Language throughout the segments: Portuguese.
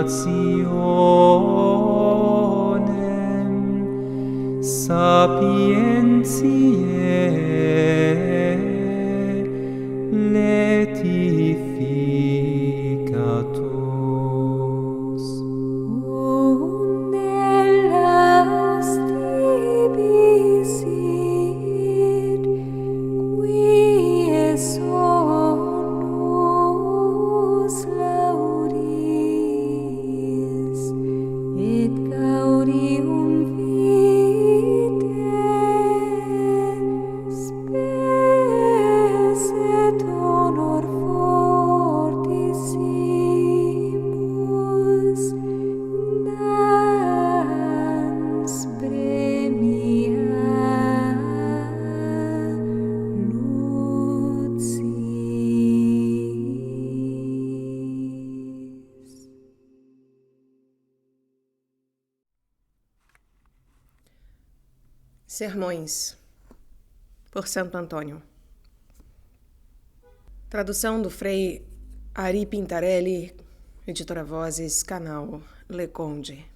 nationem sapientiae letificatus. Undelas tibi sit, qui sonus laudis, et gaudium vitae spes et honor fortissimus dans premia lucis. Sermões, por Santo Antônio. Tradução do Frei Ari Pintarelli, editora Vozes, canal Le Conde.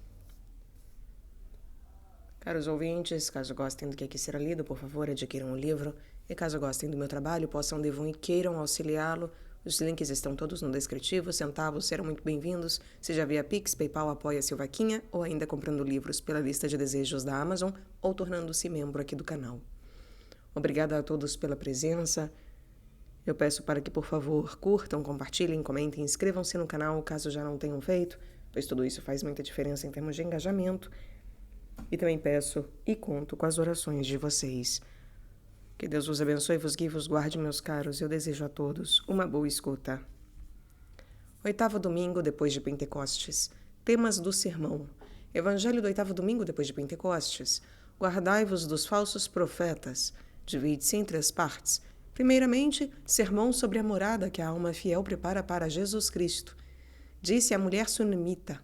Caros ouvintes, caso gostem do que aqui será lido, por favor, adquiram o livro. E caso gostem do meu trabalho, possam, devam e queiram auxiliá-lo. Os links estão todos no descritivo. Centavos serão muito bem-vindos, seja via Pix, PayPal, Apoia-se ou Vaquinha, ou ainda comprando livros pela lista de desejos da Amazon, ou tornando-se membro aqui do canal. Obrigada a todos pela presença. Eu peço para que, por favor, curtam, compartilhem, comentem, inscrevam-se no canal, caso já não tenham feito, pois tudo isso faz muita diferença em termos de engajamento. E também peço e conto com as orações de vocês. Que Deus vos abençoe, vos guie, vos guarde, meus caros. Eu desejo a todos uma boa escuta. 8º domingo depois de Pentecostes. Temas do sermão. Evangelho do 8º domingo depois de Pentecostes. Guardai-vos dos falsos profetas. Divide-se em 3 partes. Primeiramente, sermão sobre a morada que a alma fiel prepara para Jesus Cristo. Disse a mulher sunamita.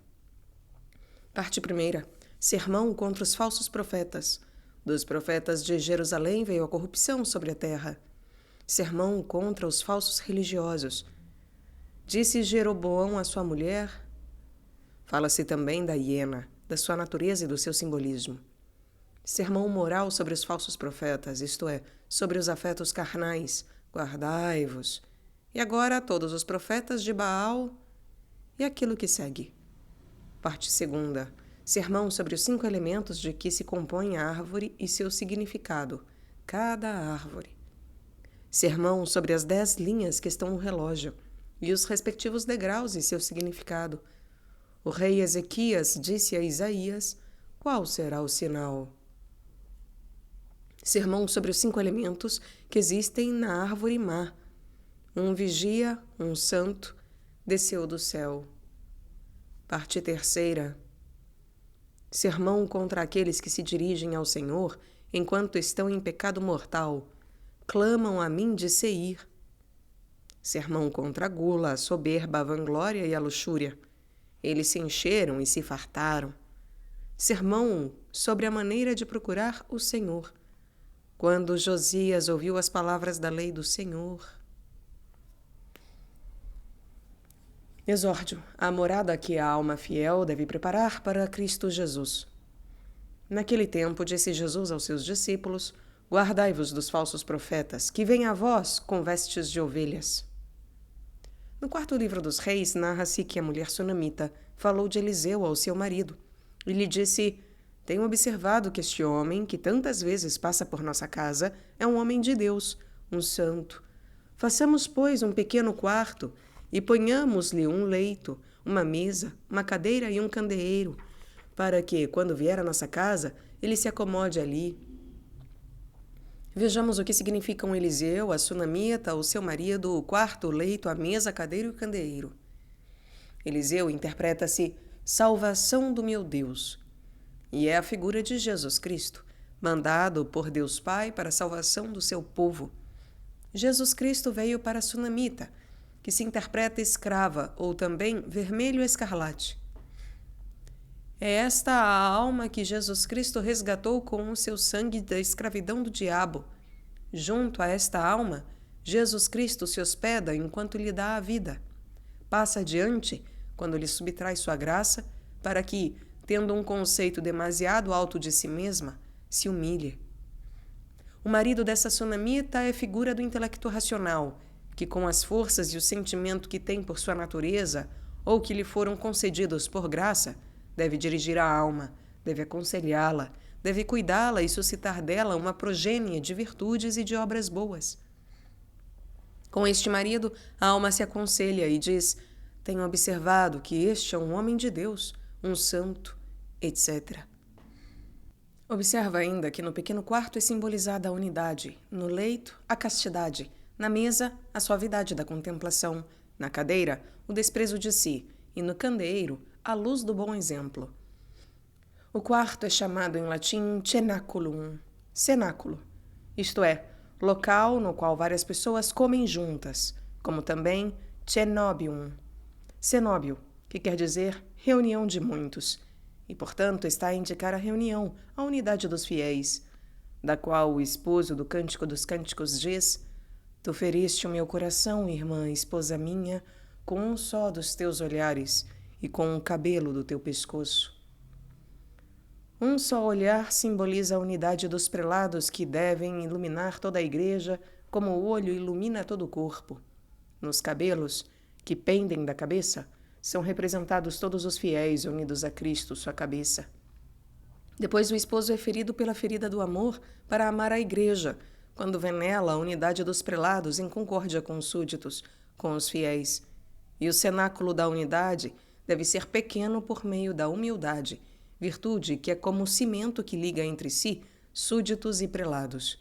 Parte 1ª. Sermão contra os falsos profetas. Dos profetas de Jerusalém veio a corrupção sobre a terra. Sermão contra os falsos religiosos. Disse Jeroboão à sua mulher. Fala-se também da hiena, da sua natureza e do seu simbolismo. Sermão moral sobre os falsos profetas, isto é, sobre os afetos carnais. Guardai-vos. E agora todos os profetas de Baal e aquilo que segue. Parte 2ª. Sermão sobre os 5 elementos de que se compõe a árvore e seu significado, cada árvore. Sermão sobre as 10 linhas que estão no relógio e os respectivos degraus e seu significado. O rei Ezequias disse a Isaías: qual será o sinal? Sermão sobre os 5 elementos que existem na árvore má. Um vigia, um santo, desceu do céu. Parte 3ª. Sermão contra aqueles que se dirigem ao Senhor enquanto estão em pecado mortal. Clamam a mim de Seir. Sermão contra a gula, a soberba, a vanglória e a luxúria. Eles se encheram e se fartaram. Sermão sobre a maneira de procurar o Senhor. Quando Josias ouviu as palavras da lei do Senhor. Exórdio, a morada que a alma fiel deve preparar para Cristo Jesus. Naquele tempo, disse Jesus aos seus discípulos: guardai-vos dos falsos profetas, que vêm a vós com vestes de ovelhas. No 4º livro dos Reis, narra-se que a mulher sunamita falou de Eliseu ao seu marido e lhe disse: tenho observado que este homem, que tantas vezes passa por nossa casa, é um homem de Deus, um santo. Façamos, pois, um pequeno quarto e ponhamos-lhe um leito, uma mesa, uma cadeira e um candeeiro, para que, quando vier à nossa casa, ele se acomode ali. Vejamos o que significam Eliseu, a sunamita, o seu marido, o quarto, o leito, a mesa, a cadeira e o candeeiro. Eliseu interpreta-se salvação do meu Deus, e é a figura de Jesus Cristo, mandado por Deus Pai para a salvação do seu povo. Jesus Cristo veio para a sunamita, que se interpreta escrava, ou também vermelho escarlate. É esta a alma que Jesus Cristo resgatou com o seu sangue da escravidão do diabo. Junto a esta alma, Jesus Cristo se hospeda enquanto lhe dá a vida. Passa adiante quando lhe subtrai sua graça, para que, tendo um conceito demasiado alto de si mesma, se humilhe. O marido dessa sunamita é figura do intelecto racional, que com as forças e o sentimento que tem por sua natureza, ou que lhe foram concedidos por graça, deve dirigir a alma, deve aconselhá-la, deve cuidá-la e suscitar dela uma progênie de virtudes e de obras boas. Com este marido, a alma se aconselha e diz: tenho observado que este é um homem de Deus, um santo, etc. Observa ainda que no pequeno quarto é simbolizada a unidade, no leito, a castidade, na mesa, a suavidade da contemplação, na cadeira, o desprezo de si, e no candeeiro, a luz do bom exemplo. O quarto é chamado em latim cenaculum, cenáculo, isto é, local no qual várias pessoas comem juntas, como também cenobium, cenóbio, que quer dizer reunião de muitos, e, portanto, está a indicar a reunião, a unidade dos fiéis, da qual o esposo do Cântico dos Cânticos diz: tu feriste o meu coração, irmã, esposa minha, com um só dos teus olhares e com um cabelo do teu pescoço. Um só olhar simboliza a unidade dos prelados que devem iluminar toda a igreja, como o olho ilumina todo o corpo. Nos cabelos, que pendem da cabeça, são representados todos os fiéis unidos a Cristo, sua cabeça. Depois o esposo é ferido pela ferida do amor para amar a igreja, quando vê nela a unidade dos prelados em concórdia com os súditos, com os fiéis. E o cenáculo da unidade deve ser pequeno por meio da humildade, virtude que é como o cimento que liga entre si súditos e prelados.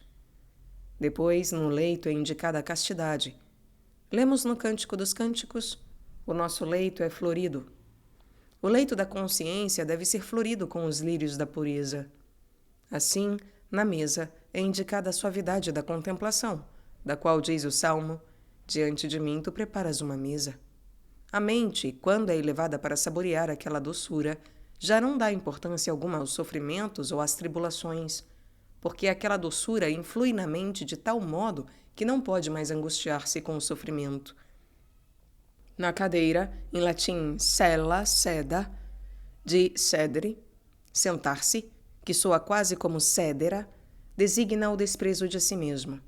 Depois, no leito é indicada a castidade. Lemos no Cântico dos Cânticos: o nosso leito é florido. O leito da consciência deve ser florido com os lírios da pureza. Assim, na mesa é indicada a suavidade da contemplação, da qual diz o Salmo: diante de mim tu preparas uma mesa. A mente, quando é elevada para saborear aquela doçura, já não dá importância alguma aos sofrimentos ou às tribulações, porque aquela doçura influi na mente de tal modo que não pode mais angustiar-se com o sofrimento. Na cadeira, em latim sella, seda, de cedere, sentar-se, que soa quase como cedera, designa o desprezo de si mesmo.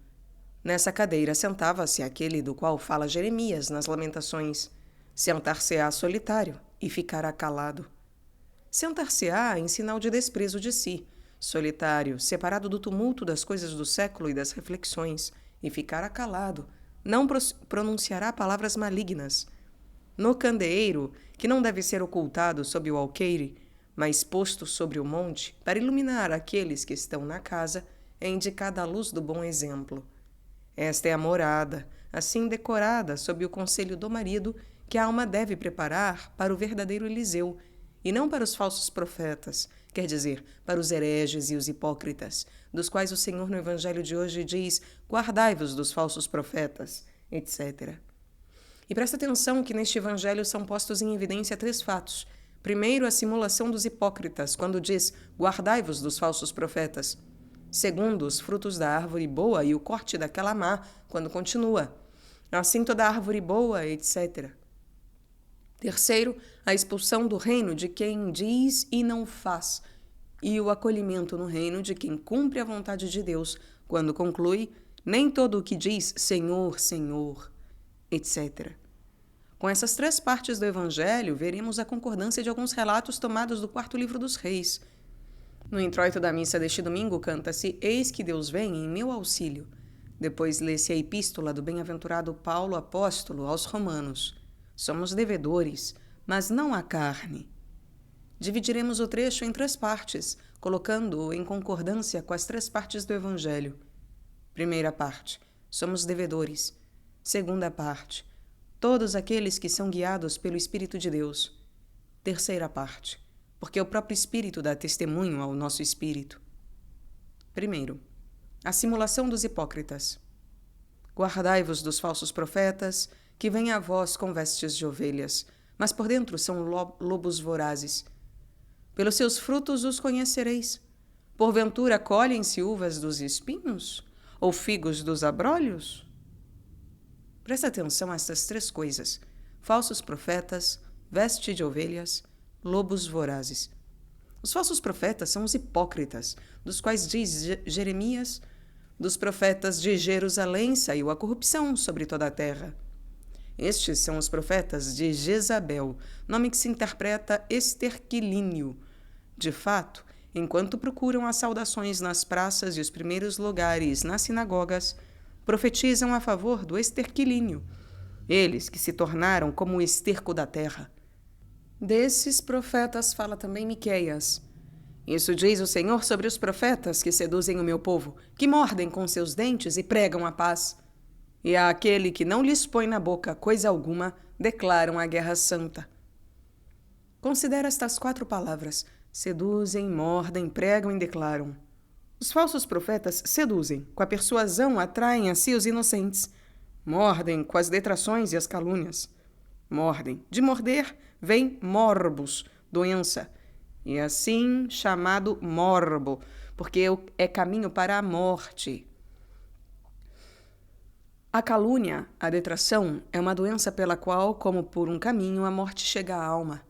Nessa cadeira sentava-se aquele do qual fala Jeremias nas Lamentações: sentar-se-á solitário e ficará calado. Sentar-se-á em sinal de desprezo de si, solitário, separado do tumulto das coisas do século e das reflexões, e ficará calado, não pronunciará palavras malignas. No candeeiro, que não deve ser ocultado sob o alqueire, mas posto sobre o monte, para iluminar aqueles que estão na casa, é indicada a luz do bom exemplo. Esta é a morada, assim decorada sob o conselho do marido, que a alma deve preparar para o verdadeiro Eliseu, e não para os falsos profetas, quer dizer, para os hereges e os hipócritas, dos quais o Senhor no Evangelho de hoje diz: guardai-vos dos falsos profetas, etc. E presta atenção que neste Evangelho são postos em evidência 3 fatos. Primeiro, a simulação dos hipócritas, quando diz: guardai-vos dos falsos profetas. Segundo, os frutos da árvore boa e o corte daquela má, quando continua: assim toda árvore boa, etc. Terceiro, a expulsão do reino de quem diz e não faz, e o acolhimento no reino de quem cumpre a vontade de Deus, quando conclui: nem todo o que diz Senhor, Senhor, etc. Com essas 3 partes do Evangelho, veremos a concordância de alguns relatos tomados do 4º livro dos Reis. No introito da missa deste domingo canta-se: eis que Deus vem em meu auxílio. Depois lê-se a epístola do bem-aventurado Paulo apóstolo aos Romanos: somos devedores, mas não à carne. Dividiremos o trecho em 3 partes, colocando-o em concordância com as 3 partes do Evangelho. Primeira parte: somos devedores. Segunda parte: todos aqueles que são guiados pelo Espírito de Deus. Terceira parte: porque o próprio Espírito dá testemunho ao nosso espírito. Primeiro, a simulação dos hipócritas. Guardai-vos dos falsos profetas, que vêm a vós com vestes de ovelhas, mas por dentro são lobos vorazes. Pelos seus frutos os conhecereis. Porventura colhem-se uvas dos espinhos? Ou figos dos abrolhos? Presta atenção a estas 3 coisas: falsos profetas, veste de ovelhas, lobos vorazes. Os falsos profetas são os hipócritas, dos quais diz Jeremias: dos profetas de Jerusalém saiu a corrupção sobre toda a terra. Estes são os profetas de Jezabel, nome que se interpreta esterquilínio. De fato, enquanto procuram as saudações nas praças e os primeiros lugares nas sinagogas, profetizam a favor do esterquilínio, eles que se tornaram como o esterco da terra. Desses profetas fala também Miqueias. Isso diz o Senhor sobre os profetas que seduzem o meu povo, que mordem com seus dentes e pregam a paz. E àquele que não lhes põe na boca coisa alguma, declaram a guerra santa. Considera estas 4 palavras: seduzem, mordem, pregam e declaram. Os falsos profetas seduzem, com a persuasão atraem a si os inocentes. Mordem com as detrações e as calúnias. Mordem. De morder vem morbus, doença, e assim chamado morbo, porque é caminho para a morte. A calúnia, a detração, é uma doença pela qual, como por um caminho, a morte chega à alma.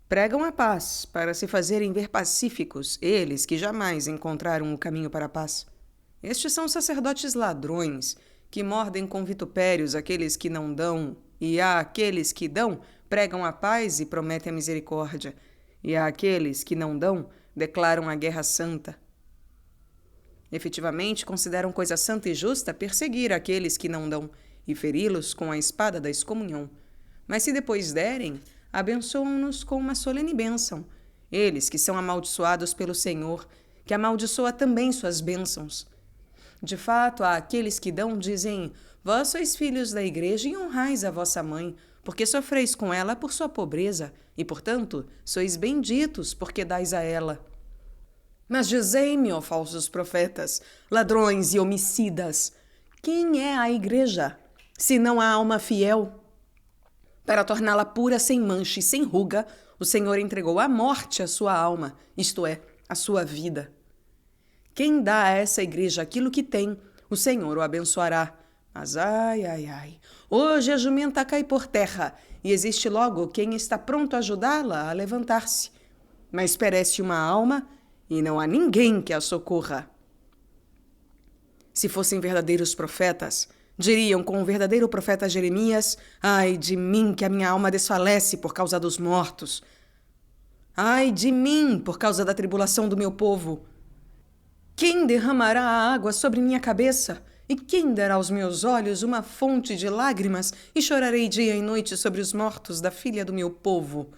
Pregam a paz para se fazerem ver pacíficos, eles que jamais encontraram o caminho para a paz. Estes são sacerdotes ladrões, que mordem com vitupérios aqueles que não dão, e àqueles que dão, pregam a paz e prometem a misericórdia, e àqueles que não dão, declaram a guerra santa. Efetivamente, consideram coisa santa e justa perseguir aqueles que não dão e feri-los com a espada da excomunhão. Mas se depois derem, abençoam-nos com uma solene bênção. Eles que são amaldiçoados pelo Senhor, que amaldiçoa também suas bênçãos. De fato, há aqueles que dão, dizem: vós sois filhos da igreja e honrais a vossa mãe, porque sofreis com ela por sua pobreza, e, portanto, sois benditos porque dais a ela. Mas dizei-me, ó falsos profetas, ladrões e homicidas, quem é a igreja, senão a alma fiel? Para torná-la pura, sem mancha e sem ruga, o Senhor entregou à morte a sua alma, isto é, a sua vida. Quem dá a essa igreja aquilo que tem, o Senhor o abençoará. Mas ai, hoje a jumenta cai por terra, e existe logo quem está pronto a ajudá-la a levantar-se. Mas perece uma alma, e não há ninguém que a socorra. Se fossem verdadeiros profetas, diriam com o verdadeiro profeta Jeremias: ai de mim, que a minha alma desfalece por causa dos mortos. Ai de mim, por causa da tribulação do meu povo. Quem derramará a água sobre minha cabeça? E quem dará aos meus olhos uma fonte de lágrimas? E chorarei dia e noite sobre os mortos da filha do meu povo.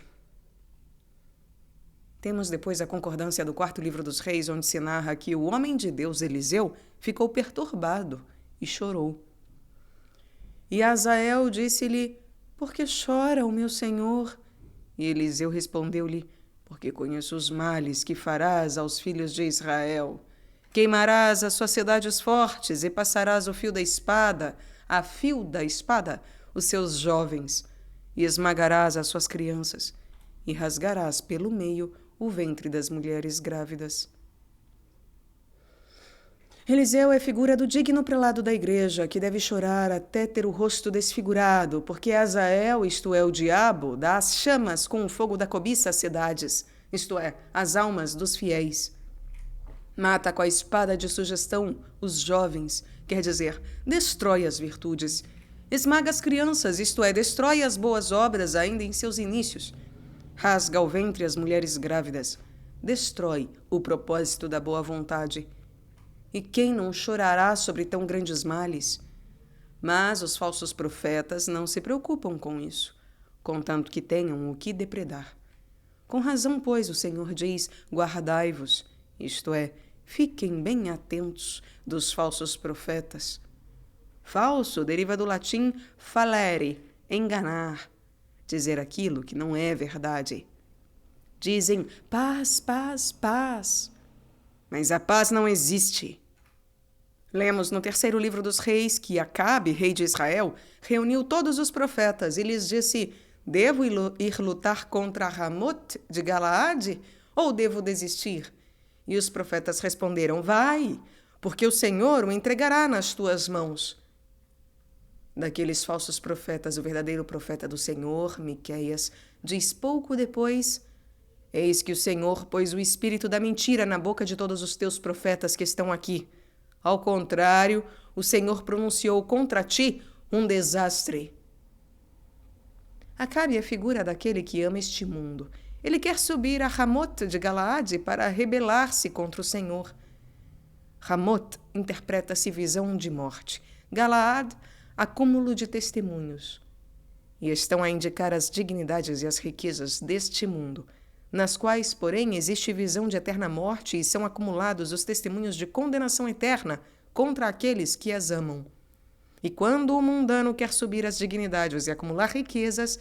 Temos depois a concordância do 4º livro dos Reis, onde se narra que o homem de Deus, Eliseu, ficou perturbado e chorou. E Azael disse-lhe: por que chora o meu senhor? E Eliseu respondeu-lhe: porque conheço os males que farás aos filhos de Israel. Queimarás as suas cidades fortes e passarás o fio da espada, a fio da espada, os seus jovens, e esmagarás as suas crianças, e rasgarás pelo meio o ventre das mulheres grávidas. Eliseu é figura do digno prelado da igreja, que deve chorar até ter o rosto desfigurado, porque Azael, isto é, o diabo, dá as chamas com o fogo da cobiça às cidades, isto é, as almas dos fiéis. Mata com a espada de sugestão os jovens, quer dizer, destrói as virtudes. Esmaga as crianças, isto é, destrói as boas obras ainda em seus inícios. Rasga o ventre às mulheres grávidas. Destrói o propósito da boa vontade. E quem não chorará sobre tão grandes males? Mas os falsos profetas não se preocupam com isso, contanto que tenham o que depredar. Com razão, pois, o Senhor diz: guardai-vos, isto é, fiquem bem atentos dos falsos profetas. Falso deriva do latim falere, enganar, dizer aquilo que não é verdade. Dizem paz, paz, paz, mas a paz não existe. Lemos no 3º livro dos Reis que Acabe, rei de Israel, reuniu todos os profetas e lhes disse: devo ir lutar contra Ramote de Galaade ou devo desistir? E os profetas responderam: vai, porque o Senhor o entregará nas tuas mãos. daqueles falsos profetas, o verdadeiro profeta do Senhor, Miqueias, diz pouco depois: Eis que o Senhor pôs o espírito da mentira na boca de todos os teus profetas que estão aqui. Ao contrário, o Senhor pronunciou contra ti um desastre. Acabe é a figura daquele que ama este mundo. Ele quer subir a Ramot de Galaade para rebelar-se contra o Senhor. Ramot interpreta-se visão de morte. Galaad, acúmulo de testemunhos. E estão a indicar as dignidades e as riquezas deste mundo, nas quais, porém, existe visão de eterna morte e são acumulados os testemunhos de condenação eterna contra aqueles que as amam. E quando o mundano quer subir as dignidades e acumular riquezas,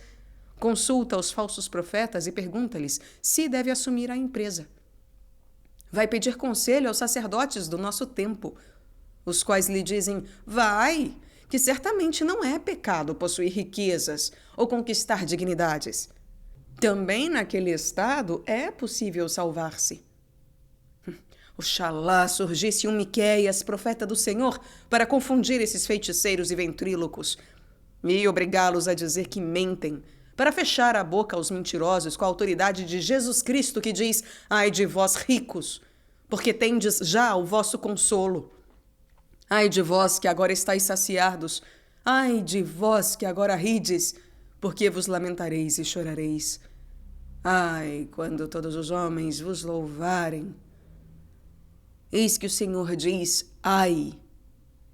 consulta os falsos profetas e pergunta-lhes se deve assumir a empresa. Vai pedir conselho aos sacerdotes do nosso tempo, os quais lhe dizem: vai, que certamente não é pecado possuir riquezas ou conquistar dignidades. Também naquele estado é possível salvar-se. Oxalá surgisse um Miqueias, profeta do Senhor, para confundir esses feiticeiros e ventrílocos e obrigá-los a dizer que mentem, para fechar a boca aos mentirosos com a autoridade de Jesus Cristo que diz: ai de vós ricos, porque tendes já o vosso consolo. Ai de vós que agora estáis saciados, ai de vós que agora rides, porque vos lamentareis e chorareis. Ai, quando todos os homens vos louvarem. Eis que o Senhor diz: ai.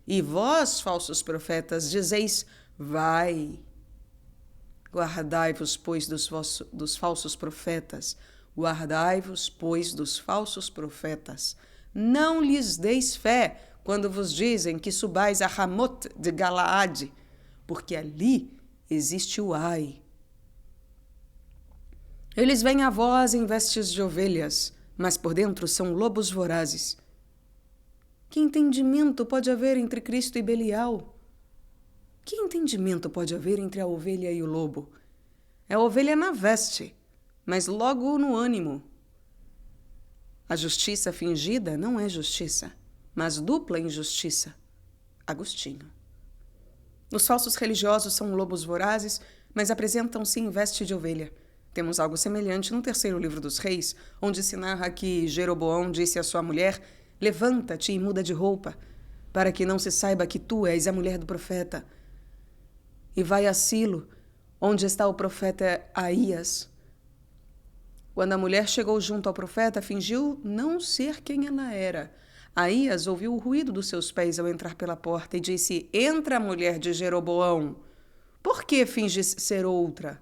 E vós, falsos profetas, dizeis: vai. Guardai-vos, pois, dos falsos profetas. Guardai-vos, pois, dos falsos profetas. Não lhes deis fé quando vos dizem que subais a Ramot de Galaade, porque ali existe o ai. Eles vêm a vós em vestes de ovelhas, mas por dentro são lobos vorazes. Que entendimento pode haver entre Cristo e Belial? Que entendimento pode haver entre a ovelha e o lobo? É a ovelha na veste, mas logo no ânimo. A justiça fingida não é justiça, mas dupla injustiça. Agostinho. Os falsos religiosos são lobos vorazes, mas apresentam-se em veste de ovelha. Temos algo semelhante no terceiro livro dos reis, onde se narra que Jeroboão disse à sua mulher: levanta-te e muda de roupa, para que não se saiba que tu és a mulher do profeta. E vai a Silo, onde está o profeta Aías. Quando a mulher chegou junto ao profeta, fingiu não ser quem ela era. Aías ouviu o ruído dos seus pés ao entrar pela porta e disse: entra, mulher de Jeroboão. Por que finges ser outra?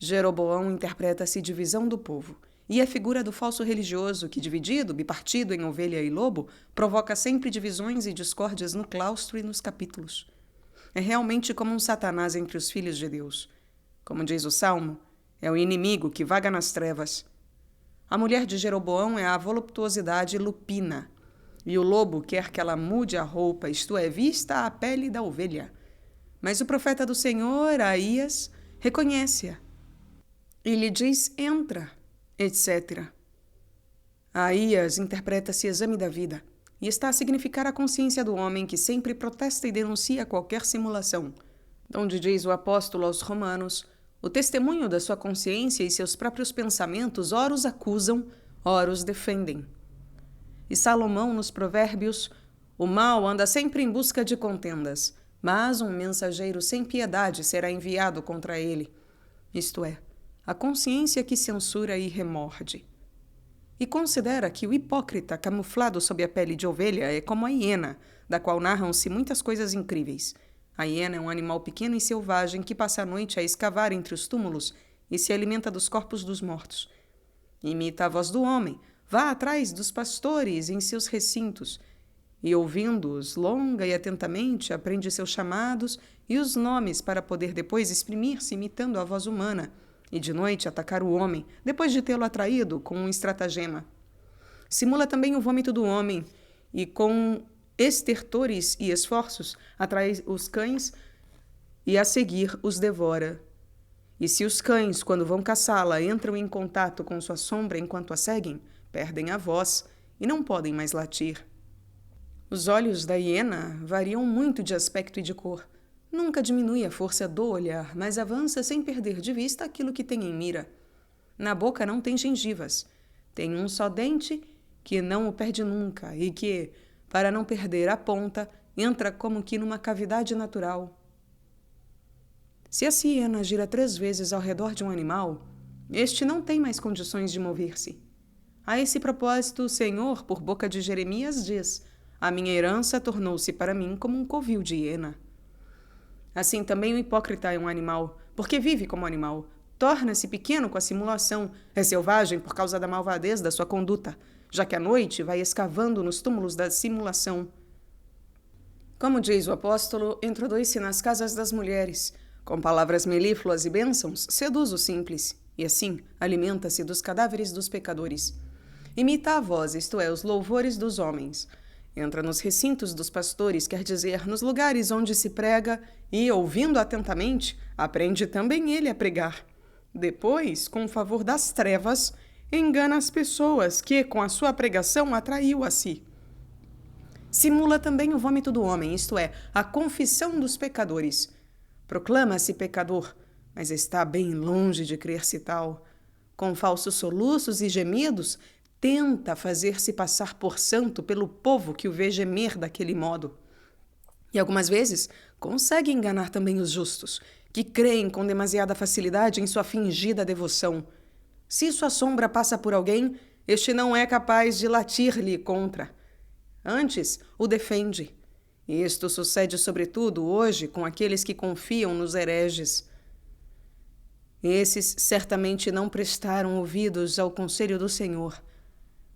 Jeroboão interpreta-se divisão do povo, e a figura do falso religioso que, dividido, bipartido em ovelha e lobo, provoca sempre divisões e discórdias no claustro e nos capítulos. É realmente como um Satanás entre os filhos de Deus. Como diz o Salmo, é o inimigo que vaga nas trevas. A mulher de Jeroboão é a voluptuosidade lupina, e o lobo quer que ela mude a roupa, isto é, vista a pele da ovelha. Mas o profeta do Senhor, Aías, reconhece-a e lhe diz: entra, etc. Aías interpreta-se exame da vida e está a significar a consciência do homem que sempre protesta e denuncia qualquer simulação. Onde diz o apóstolo aos Romanos: o testemunho da sua consciência e seus próprios pensamentos ora os acusam, ora os defendem. E Salomão, nos Provérbios: o mal anda sempre em busca de contendas, mas um mensageiro sem piedade será enviado contra ele. Isto é, a consciência que censura e remorde. E considera que o hipócrita camuflado sob a pele de ovelha é como a hiena, da qual narram-se muitas coisas incríveis. A hiena é um animal pequeno e selvagem que passa a noite a escavar entre os túmulos e se alimenta dos corpos dos mortos. Imita a voz do homem, vá atrás dos pastores em seus recintos, e ouvindo-os longa e atentamente aprende seus chamados e os nomes para poder depois exprimir-se imitando a voz humana, e de noite atacar o homem, depois de tê-lo atraído com um estratagema. Simula também o vômito do homem, e com estertores e esforços atrai os cães e a seguir os devora. E se os cães, quando vão caçá-la, entram em contato com sua sombra enquanto a seguem, perdem a voz e não podem mais latir. Os olhos da hiena variam muito de aspecto e de cor. Nunca diminui a força do olhar, mas avança sem perder de vista aquilo que tem em mira. Na boca não tem gengivas. Tem um só dente que não o perde nunca e que, para não perder a ponta, entra como que numa cavidade natural. Se a hiena gira 3 vezes ao redor de um animal, este não tem mais condições de mover-se. A esse propósito, o Senhor, por boca de Jeremias, diz: a minha herança tornou-se para mim como um covil de hiena. Assim também o hipócrita é um animal, porque vive como animal. Torna-se pequeno com a simulação, é selvagem por causa da malvadez da sua conduta, já que à noite vai escavando nos túmulos da simulação. Como diz o apóstolo, introduz-se nas casas das mulheres. Com palavras melífluas e bênçãos, seduz o simples, e assim alimenta-se dos cadáveres dos pecadores. Imita a voz, isto é, os louvores dos homens. Entra nos recintos dos pastores, quer dizer, nos lugares onde se prega, e, ouvindo atentamente, aprende também ele a pregar. Depois, com o favor das trevas, engana as pessoas que, com a sua pregação, atraiu a si. Simula também o vômito do homem, isto é, a confissão dos pecadores. Proclama-se pecador, mas está bem longe de crer-se tal. Com falsos soluços e gemidos, tenta fazer-se passar por santo pelo povo que o vê gemer daquele modo. E algumas vezes consegue enganar também os justos, que creem com demasiada facilidade em sua fingida devoção. Se sua sombra passa por alguém, este não é capaz de latir-lhe contra. Antes, o defende. E isto sucede sobretudo hoje com aqueles que confiam nos hereges. Esses certamente não prestaram ouvidos ao conselho do Senhor.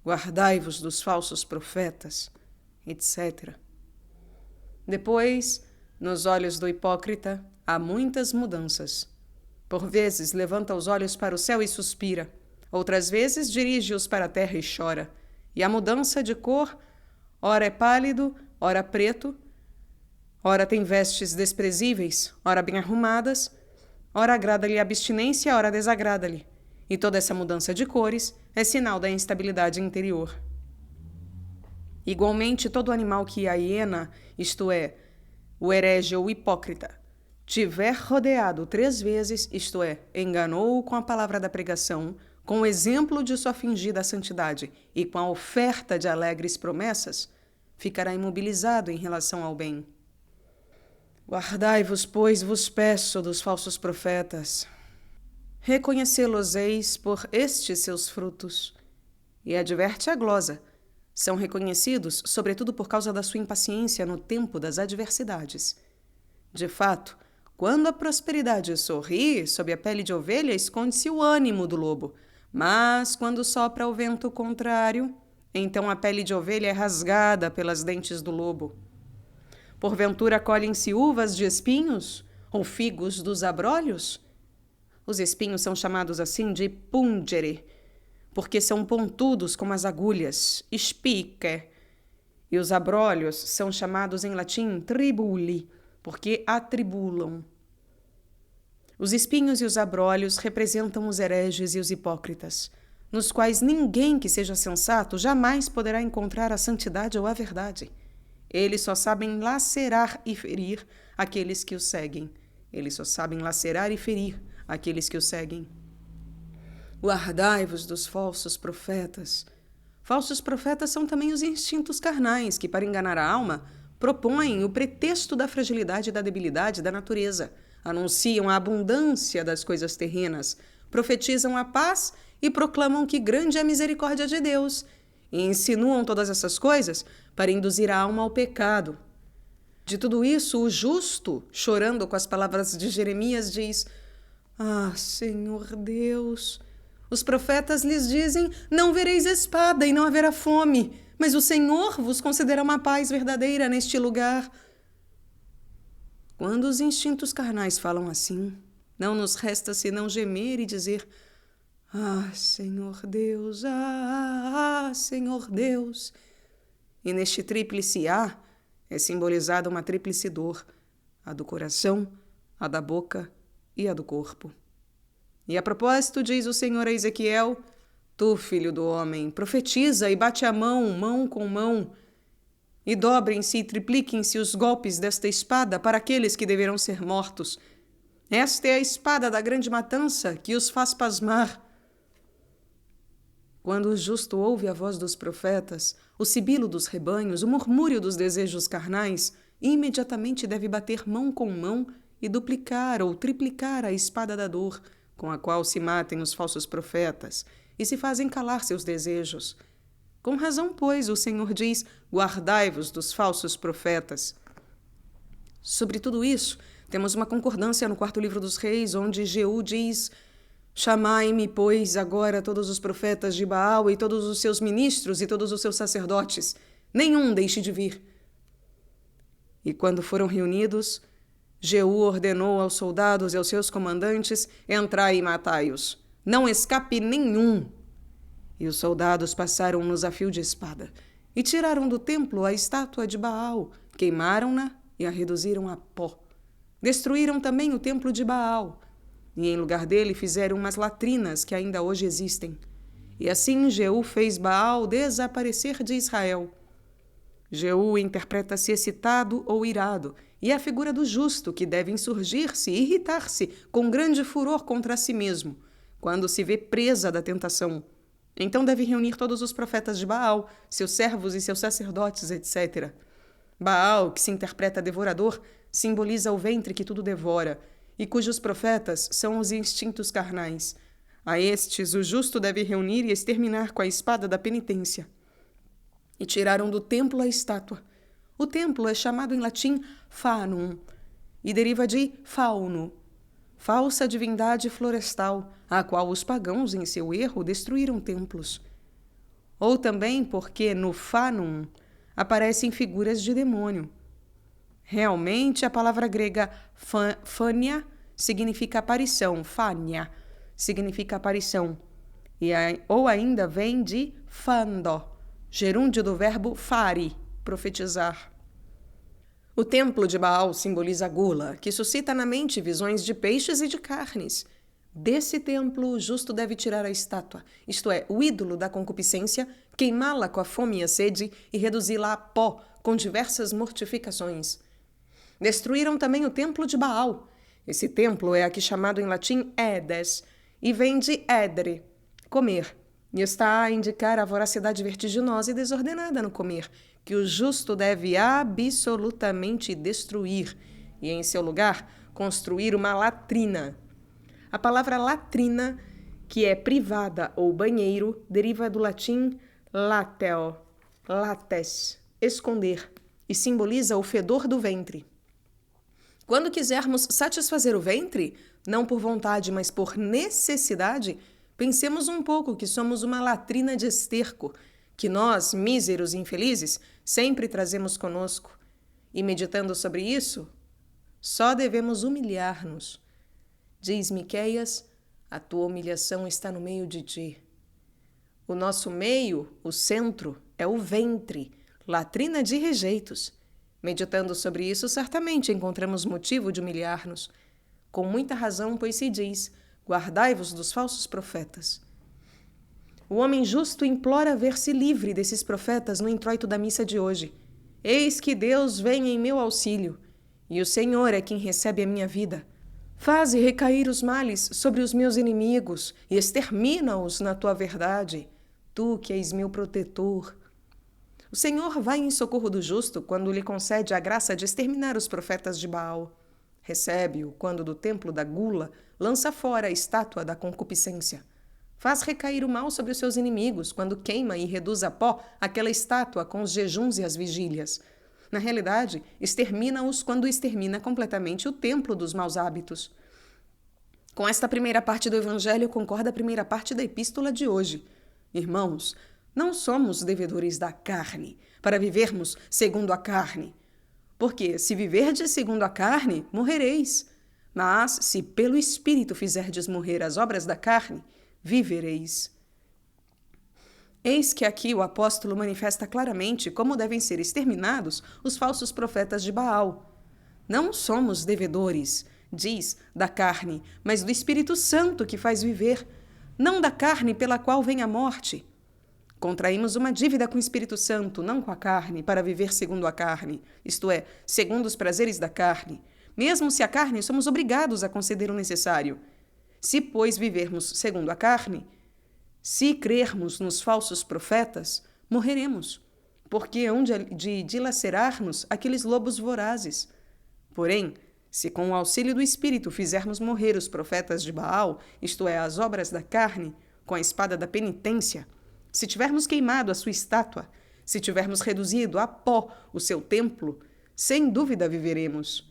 Guardai-vos dos falsos profetas, etc. Depois, nos olhos do hipócrita, há muitas mudanças. Por vezes levanta os olhos para o céu e suspira. Outras vezes dirige-os para a terra e chora. E a mudança de cor, ora é pálido, ora preto, ora tem vestes desprezíveis, ora bem arrumadas, ora agrada-lhe a abstinência, ora desagrada-lhe. E toda essa mudança de cores é sinal da instabilidade interior. Igualmente, todo animal que a hiena, isto é, o herege ou hipócrita, tiver rodeado 3 vezes, isto é, enganou-o com a palavra da pregação, com o exemplo de sua fingida santidade e com a oferta de alegres promessas, ficará imobilizado em relação ao bem. Guardai-vos, pois, vos peço, dos falsos profetas. Reconhecê-los-eis por estes seus frutos. E adverte a glosa. São reconhecidos, sobretudo por causa da sua impaciência no tempo das adversidades. De fato, quando a prosperidade sorri, sob a pele de ovelha esconde-se o ânimo do lobo. Mas, quando sopra o vento contrário, então a pele de ovelha é rasgada pelas dentes do lobo. Porventura colhem-se uvas de espinhos, ou figos dos abrolhos? Os espinhos são chamados assim de pungere, porque são pontudos como as agulhas, spice. E os abrolhos são chamados em latim tribuli, porque atribulam. Os espinhos e os abrolhos representam os hereges e os hipócritas, nos quais ninguém que seja sensato jamais poderá encontrar a santidade ou a verdade. Eles só sabem lacerar e ferir aqueles que os seguem. Eles só sabem lacerar e ferir aqueles que os seguem. Guardai-vos dos falsos profetas. Falsos profetas são também os instintos carnais que, para enganar a alma, propõem o pretexto da fragilidade e da debilidade da natureza, anunciam a abundância das coisas terrenas, profetizam a paz e proclamam que grande é a misericórdia de Deus, e insinuam todas essas coisas para induzir a alma ao pecado. De tudo isso, o justo, chorando com as palavras de Jeremias, diz: Ah, Senhor Deus! Os profetas lhes dizem: não vereis espada e não haverá fome, mas o Senhor vos concederá uma paz verdadeira neste lugar. Quando os instintos carnais falam assim, não nos resta senão gemer e dizer: Ah, Senhor Deus, Senhor Deus. E neste tríplice "ah" é simbolizada uma tríplice dor, a do coração, a da boca e a do corpo. E a propósito, diz o Senhor a Ezequiel: Tu, filho do homem, profetiza e bate a mão, mão com mão. e dobrem-se e tripliquem-se os golpes desta espada para aqueles que deverão ser mortos. Esta é a espada da grande matança que os faz pasmar. Quando o justo ouve a voz dos profetas, o sibilo dos rebanhos, o murmúrio dos desejos carnais, imediatamente deve bater mão com mão e duplicar ou triplicar a espada da dor, com a qual se matem os falsos profetas e se fazem calar seus desejos. Com razão, pois, o Senhor diz: guardai-vos dos falsos profetas. Sobre tudo isso, temos uma concordância no 4º livro dos Reis, onde Jeú diz: chamai-me, pois, agora todos os profetas de Baal e todos os seus ministros e todos os seus sacerdotes, nenhum deixe de vir. E quando foram reunidos, Jeú ordenou aos soldados e aos seus comandantes: entrai e matai-os, não escape nenhum. E os soldados passaram-nos a fio de espada, e tiraram do templo a estátua de Baal, queimaram-na e a reduziram a pó. Destruíram também o templo de Baal, e em lugar dele fizeram umas latrinas que ainda hoje existem. E assim Jeú fez Baal desaparecer de Israel. Jeú interpreta-se excitado ou irado, e é a figura do justo que deve insurgir-se e irritar-se com grande furor contra si mesmo, quando se vê presa da tentação. Então deve reunir todos os profetas de Baal, seus servos e seus sacerdotes, etc. Baal, que se interpreta devorador, simboliza o ventre que tudo devora, e cujos profetas são os instintos carnais. A estes o justo deve reunir e exterminar com a espada da penitência. E tiraram do templo a estátua. O templo é chamado em latim fanum, e deriva de fauno, falsa divindade florestal, a qual os pagãos, em seu erro, destruíram templos. Ou também porque no fanum aparecem figuras de demônio. Realmente, a palavra grega fania significa aparição, fania significa aparição, ou ainda vem de fandó, gerúndio do verbo fari, profetizar. O templo de Baal simboliza a gula, que suscita na mente visões de peixes e de carnes. Desse templo, o justo deve tirar a estátua, isto é, o ídolo da concupiscência, queimá-la com a fome e a sede e reduzi-la a pó com diversas mortificações. Destruíram também o templo de Baal. Esse templo é aqui chamado em latim Edes, e vem de edere, comer, e está a indicar a voracidade vertiginosa e desordenada no comer, que o justo deve absolutamente destruir, e em seu lugar construir uma latrina. A palavra latrina, que é privada ou banheiro, deriva do latim lateo, lates, esconder, e simboliza o fedor do ventre. Quando quisermos satisfazer o ventre, não por vontade, mas por necessidade, pensemos um pouco que somos uma latrina de esterco, que nós, míseros e infelizes, sempre trazemos conosco. E meditando sobre isso, só devemos humilhar-nos. Diz Miqueias: a tua humilhação está no meio de ti. O nosso meio, o centro, é o ventre, latrina de rejeitos. Meditando sobre isso, certamente encontramos motivo de humilhar-nos. Com muita razão, pois se diz: guardai-vos dos falsos profetas. O homem justo implora ver-se livre desses profetas no introito da missa de hoje. Eis que Deus vem em meu auxílio, e o Senhor é quem recebe a minha vida. Faze recair os males sobre os meus inimigos e extermina-os na tua verdade, tu que és meu protetor. O Senhor vai em socorro do justo quando lhe concede a graça de exterminar os profetas de Baal. Recebe-o quando do templo da gula lança fora a estátua da concupiscência. Faz recair o mal sobre os seus inimigos quando queima e reduz a pó aquela estátua com os jejuns e as vigílias. Na realidade, extermina-os quando extermina completamente o templo dos maus hábitos. Com esta primeira parte do Evangelho concorda a primeira parte da epístola de hoje. Irmãos, não somos devedores da carne, para vivermos segundo a carne. Porque, se viverdes segundo a carne, morrereis. Mas, se pelo Espírito fizerdes morrer as obras da carne, vivereis. Eis que aqui o apóstolo manifesta claramente como devem ser exterminados os falsos profetas de Baal. Não somos devedores, diz, da carne, mas do Espírito Santo que faz viver, não da carne pela qual vem a morte. Contraímos uma dívida com o Espírito Santo, não com a carne, para viver segundo a carne, isto é, segundo os prazeres da carne. Mesmo se a carne, somos obrigados a conceder o necessário. Se, pois, vivermos segundo a carne, se crermos nos falsos profetas, morreremos, porque hão de dilacerar-nos aqueles lobos vorazes. Porém, se com o auxílio do Espírito fizermos morrer os profetas de Baal, isto é, as obras da carne, com a espada da penitência, se tivermos queimado a sua estátua, se tivermos reduzido a pó o seu templo, sem dúvida viveremos.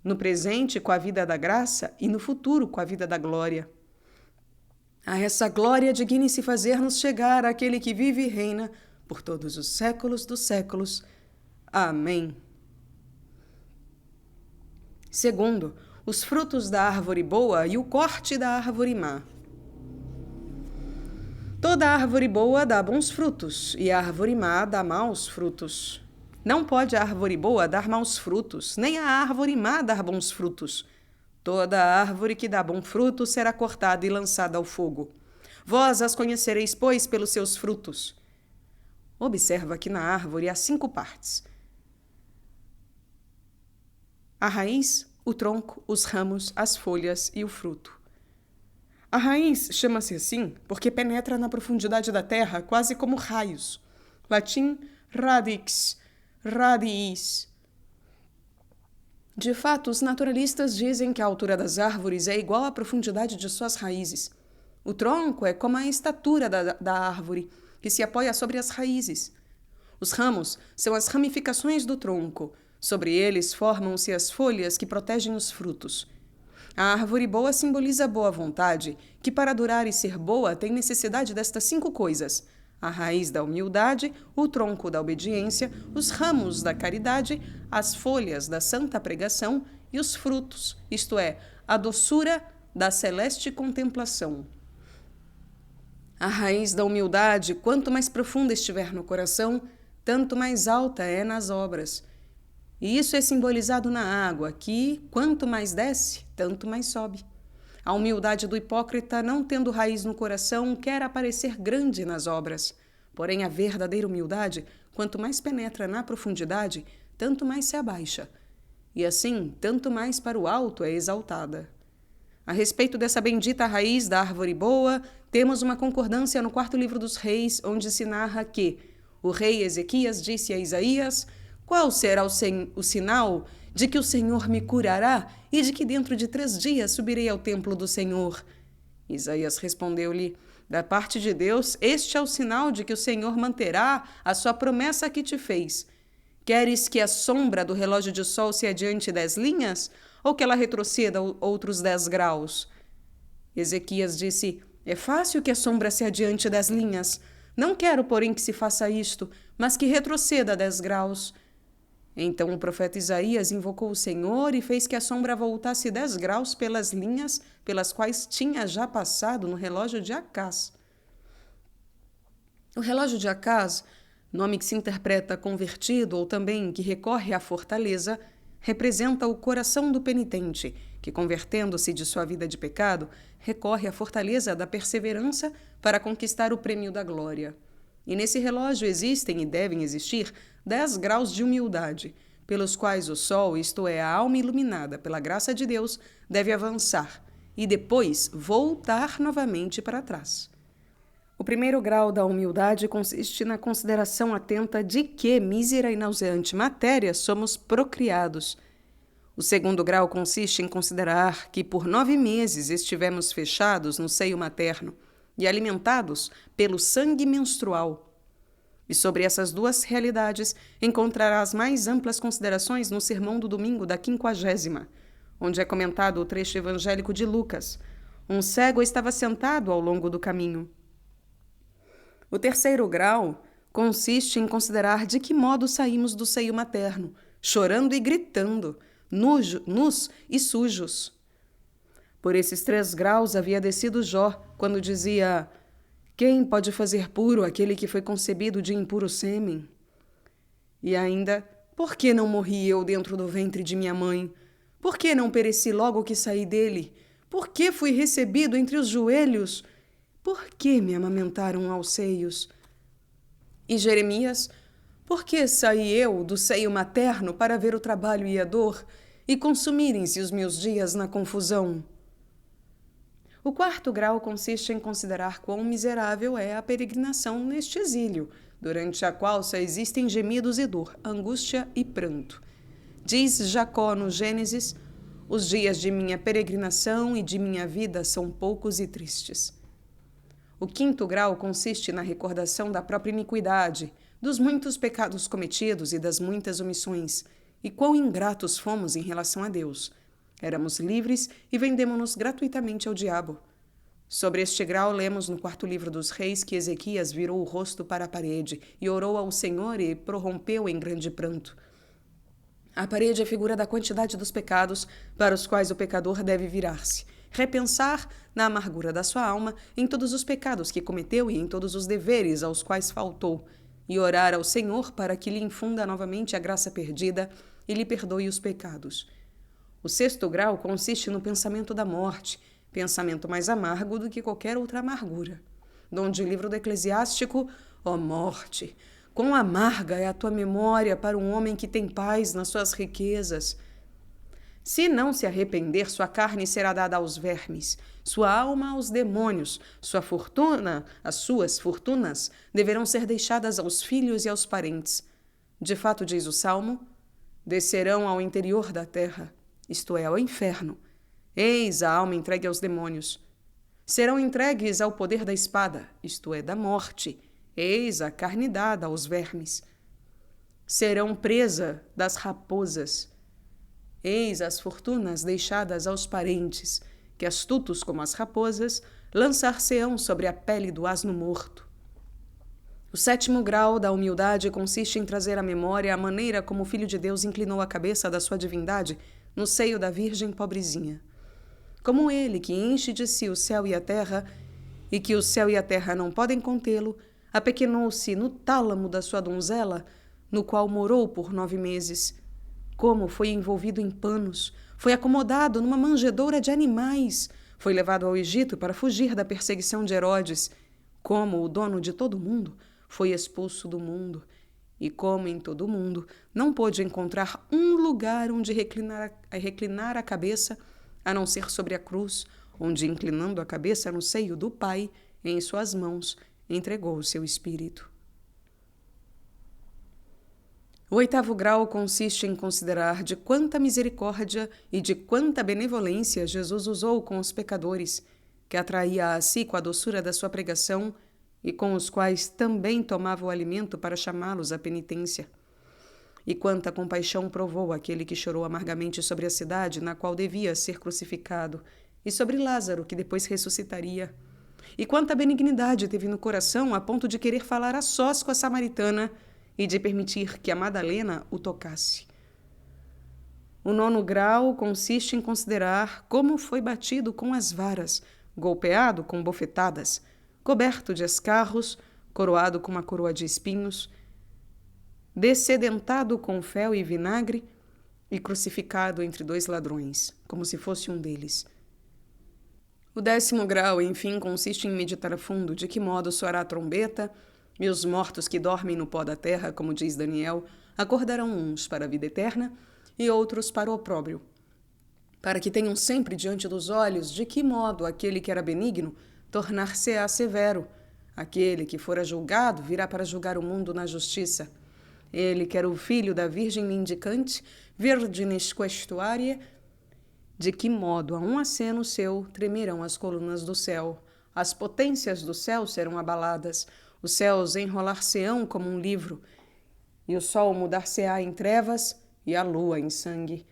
No presente, com a vida da graça, e no futuro, com a vida da glória. A essa glória digne-se fazer-nos chegar àquele que vive e reina por todos os séculos dos séculos. Amém. Segundo, os frutos da árvore boa e o corte da árvore má. Toda árvore boa dá bons frutos, e a árvore má dá maus frutos. Não pode a árvore boa dar maus frutos, nem a árvore má dar bons frutos. Toda árvore que dá bom fruto será cortada e lançada ao fogo. Vós as conhecereis, pois, pelos seus frutos. Observa que na árvore há 5 partes: a raiz, o tronco, os ramos, as folhas e o fruto. A raiz chama-se assim porque penetra na profundidade da terra quase como raios. Latim, radix, radiis. De fato, os naturalistas dizem que a altura das árvores é igual à profundidade de suas raízes. O tronco é como a estatura da árvore, que se apoia sobre as raízes. Os ramos são as ramificações do tronco. Sobre eles formam-se as folhas que protegem os frutos. A árvore boa simboliza a boa vontade, que para durar e ser boa tem necessidade destas 5 coisas: a raiz da humildade, o tronco da obediência, os ramos da caridade, as folhas da santa pregação e os frutos, isto é, a doçura da celeste contemplação. A raiz da humildade, quanto mais profunda estiver no coração, tanto mais alta é nas obras. E isso é simbolizado na água, que, quanto mais desce, tanto mais sobe. A humildade do hipócrita, não tendo raiz no coração, quer aparecer grande nas obras. Porém, a verdadeira humildade, quanto mais penetra na profundidade, tanto mais se abaixa. E assim, tanto mais para o alto é exaltada. A respeito dessa bendita raiz da árvore boa, temos uma concordância no 4º livro dos Reis, onde se narra que o rei Ezequias disse a Isaías: qual será o sinal de que o Senhor me curará e de que dentro de 3 dias subirei ao templo do Senhor? Isaías respondeu-lhe: da parte de Deus, este é o sinal de que o Senhor manterá a sua promessa que te fez. Queres que a sombra do relógio de sol se adiante 10 linhas, ou que ela retroceda outros 10 graus? Ezequias disse: é fácil que a sombra se adiante 10 linhas. Não quero, porém, que se faça isto, mas que retroceda 10 graus. Então o profeta Isaías invocou o Senhor e fez que a sombra voltasse 10 graus pelas linhas pelas quais tinha já passado no relógio de Acás. O relógio de Acás, nome que se interpreta convertido ou também que recorre à fortaleza, representa o coração do penitente, que, convertendo-se de sua vida de pecado, recorre à fortaleza da perseverança para conquistar o prêmio da glória. E nesse relógio existem e devem existir 10 graus de humildade, pelos quais o sol, isto é, a alma iluminada pela graça de Deus, deve avançar e depois voltar novamente para trás. O 1º grau da humildade consiste na consideração atenta de que, mísera e nauseante matéria, somos procriados. O 2º grau consiste em considerar que por 9 meses estivemos fechados no seio materno e alimentados pelo sangue menstrual. E sobre essas 2 realidades encontrarás mais amplas considerações no sermão do domingo da 50ª, onde é comentado o trecho evangélico de Lucas. Um cego estava sentado ao longo do caminho. O 3º grau consiste em considerar de que modo saímos do seio materno, chorando e gritando, nus e sujos. Por esses 3 graus havia descido Jó, quando dizia: quem pode fazer puro aquele que foi concebido de impuro sêmen? E ainda: por que não morri eu dentro do ventre de minha mãe? Por que não pereci logo que saí dele? Por que fui recebido entre os joelhos? Por que me amamentaram aos seios? E Jeremias: por que saí eu do seio materno para ver o trabalho e a dor, e consumirem-se os meus dias na confusão? O quarto grau consiste em considerar quão miserável é a peregrinação neste exílio, durante a qual só existem gemidos e dor, angústia e pranto. Diz Jacó no Gênesis: os dias de minha peregrinação e de minha vida são poucos e tristes. O quinto grau consiste na recordação da própria iniquidade, dos muitos pecados cometidos e das muitas omissões, e quão ingratos fomos em relação a Deus. Éramos livres e vendemo-nos gratuitamente ao diabo. Sobre este grau, lemos no quarto livro dos Reis que Ezequias virou o rosto para a parede e orou ao Senhor e prorrompeu em grande pranto. A parede é figura da quantidade dos pecados para os quais o pecador deve virar-se, repensar na amargura da sua alma em todos os pecados que cometeu e em todos os deveres aos quais faltou, e orar ao Senhor para que lhe infunda novamente a graça perdida e lhe perdoe os pecados. O sexto grau consiste no pensamento da morte, pensamento mais amargo do que qualquer outra amargura. Donde o livro do Eclesiástico: ó morte, quão amarga é a tua memória para um homem que tem paz nas suas riquezas. Se não se arrepender, sua carne será dada aos vermes, sua alma aos demônios, sua fortuna, as suas fortunas, deverão ser deixadas aos filhos e aos parentes. De fato, diz o Salmo: descerão ao interior da terra, isto é, ao inferno. Eis a alma entregue aos demônios. Serão entregues ao poder da espada, isto é, da morte. Eis a carne dada aos vermes. Serão presa das raposas. Eis as fortunas deixadas aos parentes, que, astutos como as raposas, lançar-se-ão sobre a pele do asno morto. O sétimo grau da humildade consiste em trazer à memória a maneira como o Filho de Deus inclinou a cabeça da sua divindade no seio da Virgem pobrezinha. Como ele, que enche de si o céu e a terra, e que o céu e a terra não podem contê-lo, apequenou-se no tálamo da sua donzela, no qual morou por 9 meses. Como foi envolvido em panos, foi acomodado numa manjedoura de animais, foi levado ao Egito para fugir da perseguição de Herodes. Como o dono de todo o mundo, foi expulso do mundo, e como em todo o mundo, não pôde encontrar um lugar onde reclinar a cabeça, a não ser sobre a cruz, onde, inclinando a cabeça no seio do Pai, em suas mãos, entregou o seu espírito. O oitavo grau consiste em considerar de quanta misericórdia e de quanta benevolência Jesus usou com os pecadores, que atraía a si com a doçura da sua pregação e com os quais também tomava o alimento para chamá-los à penitência. E quanta compaixão provou aquele que chorou amargamente sobre a cidade na qual devia ser crucificado, e sobre Lázaro, que depois ressuscitaria. E quanta benignidade teve no coração a ponto de querer falar a sós com a samaritana e de permitir que a Madalena o tocasse. O nono grau consiste em considerar como foi batido com as varas, golpeado com bofetadas, coberto de escarros, coroado com uma coroa de espinhos, dessedentado com fel e vinagre e crucificado entre 2 ladrões, como se fosse um deles. O 10º grau, enfim, consiste em meditar a fundo de que modo soará a trombeta, e os mortos que dormem no pó da terra, como diz Daniel, acordarão uns para a vida eterna e outros para o opróbrio, para que tenham sempre diante dos olhos de que modo aquele que era benigno tornar-se-á severo, aquele que fora julgado virá para julgar o mundo na justiça. Ele, que era o filho da Virgem mendicante, virginis questuaria, de que modo a um aceno seu tremerão as colunas do céu, as potências do céu serão abaladas, os céus enrolar-se-ão como um livro, e o sol mudar-se-á em trevas e a lua em sangue.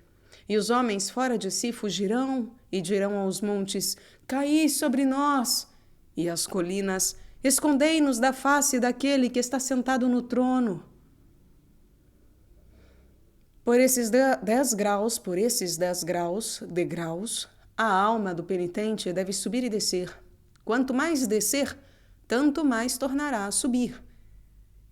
E os homens fora de si fugirão e dirão aos montes: caí sobre nós, e às colinas: escondei-nos da face daquele que está sentado no trono. Por esses 10 degraus, a alma do penitente deve subir e descer. Quanto mais descer, tanto mais tornará a subir.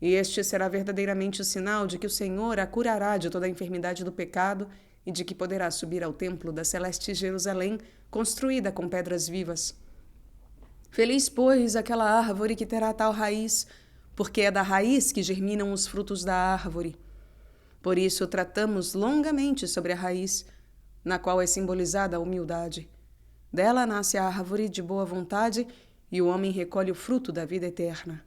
E este será verdadeiramente o sinal de que o Senhor a curará de toda a enfermidade do pecado e de que poderá subir ao templo da celeste Jerusalém, construída com pedras vivas. Feliz, pois, aquela árvore que terá tal raiz, porque é da raiz que germinam os frutos da árvore. Por isso, tratamos longamente sobre a raiz, na qual é simbolizada a humildade. Dela nasce a árvore de boa vontade e o homem recolhe o fruto da vida eterna.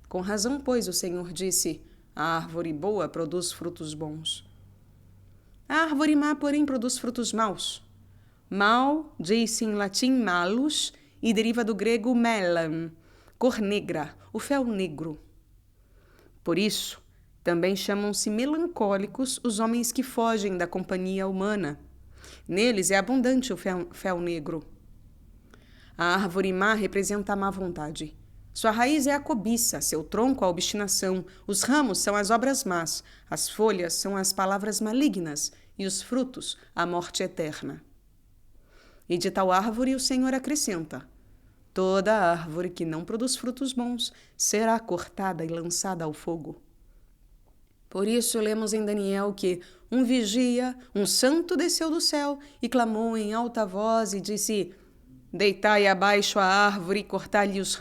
Com razão, pois, o Senhor disse: a árvore boa produz frutos bons. A árvore má, porém, produz frutos maus. Mal diz-se em latim malus e deriva do grego melan, cor negra, o fel negro. Por isso, também chamam-se melancólicos os homens que fogem da companhia humana. Neles é abundante o fel negro. A árvore má representa a má vontade. Sua raiz é a cobiça, seu tronco a obstinação, os ramos são as obras más, as folhas são as palavras malignas e os frutos a morte eterna. E de tal árvore o Senhor acrescenta: toda árvore que não produz frutos bons será cortada e lançada ao fogo. Por isso lemos em Daniel que um vigia, um santo, desceu do céu e clamou em alta voz e disse: deitai abaixo a árvore e cortai-lhe os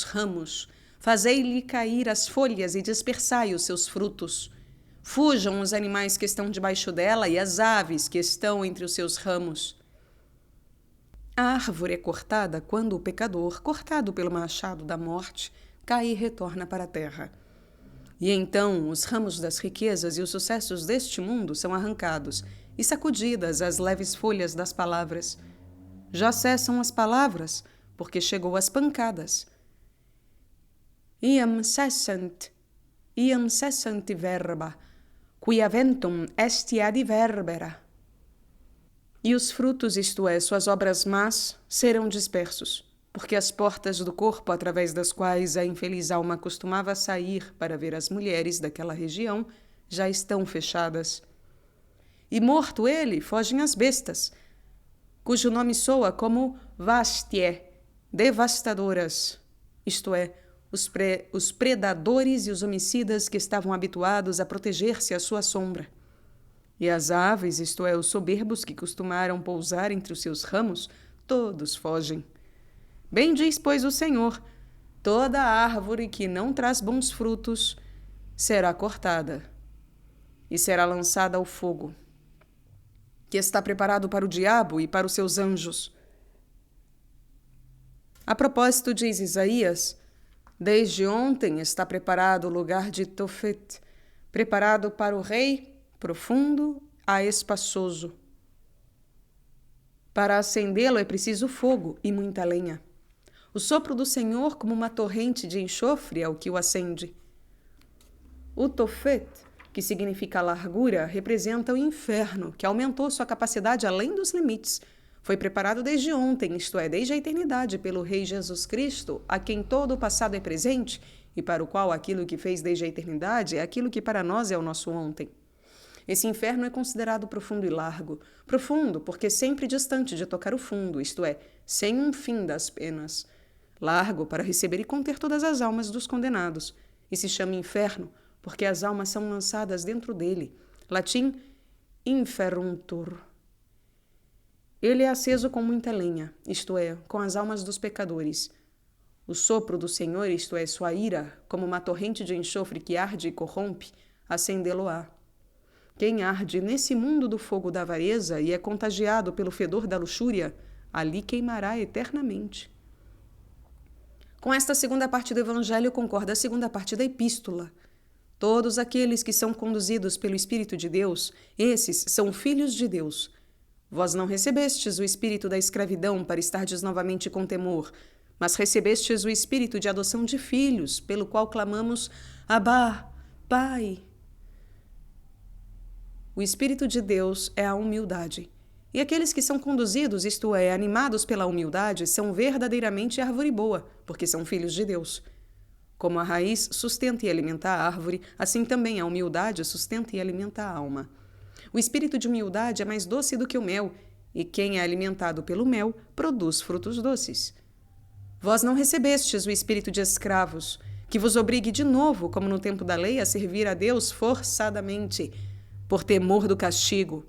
ramos, fazei-lhe cair as folhas e dispersai os seus frutos. Fujam os animais que estão debaixo dela e as aves que estão entre os seus ramos. A árvore é cortada quando o pecador, cortado pelo machado da morte, cai e retorna para a terra. E então os ramos das riquezas e os sucessos deste mundo são arrancados e sacudidas as leves folhas das palavras. Já cessam as palavras, porque chegou as pancadas. Iam cessant verba, quia ventum est ad verbera. E os frutos, isto é, suas obras más, serão dispersos, porque as portas do corpo através das quais a infeliz alma costumava sair para ver as mulheres daquela região já estão fechadas. E morto ele, fogem as bestas, cujo nome soa como vastie, devastadoras, isto é, os predadores e os homicidas que estavam habituados a proteger-se à sua sombra. E as aves, isto é, os soberbos que costumaram pousar entre os seus ramos, todos fogem. Bem diz, pois, o Senhor: toda árvore que não traz bons frutos será cortada e será lançada ao fogo, que está preparado para o diabo e para os seus anjos. A propósito, diz Isaías: desde ontem está preparado o lugar de Tofet, preparado para o rei, profundo a espaçoso. Para acendê-lo é preciso fogo e muita lenha. O sopro do Senhor, como uma torrente de enxofre, é o que o acende. O Tofet, que significa largura, representa o inferno, que aumentou sua capacidade além dos limites. Foi preparado desde ontem, isto é, desde a eternidade, pelo Rei Jesus Cristo, a quem todo o passado é presente e para o qual aquilo que fez desde a eternidade é aquilo que para nós é o nosso ontem. Esse inferno é considerado profundo e largo. Profundo, porque sempre distante de tocar o fundo, isto é, sem um fim das penas. Largo, para receber e conter todas as almas dos condenados. E se chama inferno, porque as almas são lançadas dentro dele. Latim, inferuntur. Ele é aceso com muita lenha, isto é, com as almas dos pecadores. O sopro do Senhor, isto é, sua ira, como uma torrente de enxofre que arde e corrompe, acendê-lo-á. Quem arde nesse mundo do fogo da avareza e é contagiado pelo fedor da luxúria, ali queimará eternamente. Com esta segunda parte do Evangelho concorda a segunda parte da Epístola. Todos aqueles que são conduzidos pelo Espírito de Deus, esses são filhos de Deus. Vós não recebestes o espírito da escravidão para estardes novamente com temor, mas recebestes o espírito de adoção de filhos, pelo qual clamamos: Abá, Pai. O Espírito de Deus é a humildade. E aqueles que são conduzidos, isto é, animados pela humildade, são verdadeiramente árvore boa, porque são filhos de Deus. Como a raiz sustenta e alimenta a árvore, assim também a humildade sustenta e alimenta a alma. O espírito de humildade é mais doce do que o mel, e quem é alimentado pelo mel produz frutos doces. Vós não recebestes o espírito de escravos, que vos obrigue de novo, como no tempo da lei, a servir a Deus forçadamente, por temor do castigo.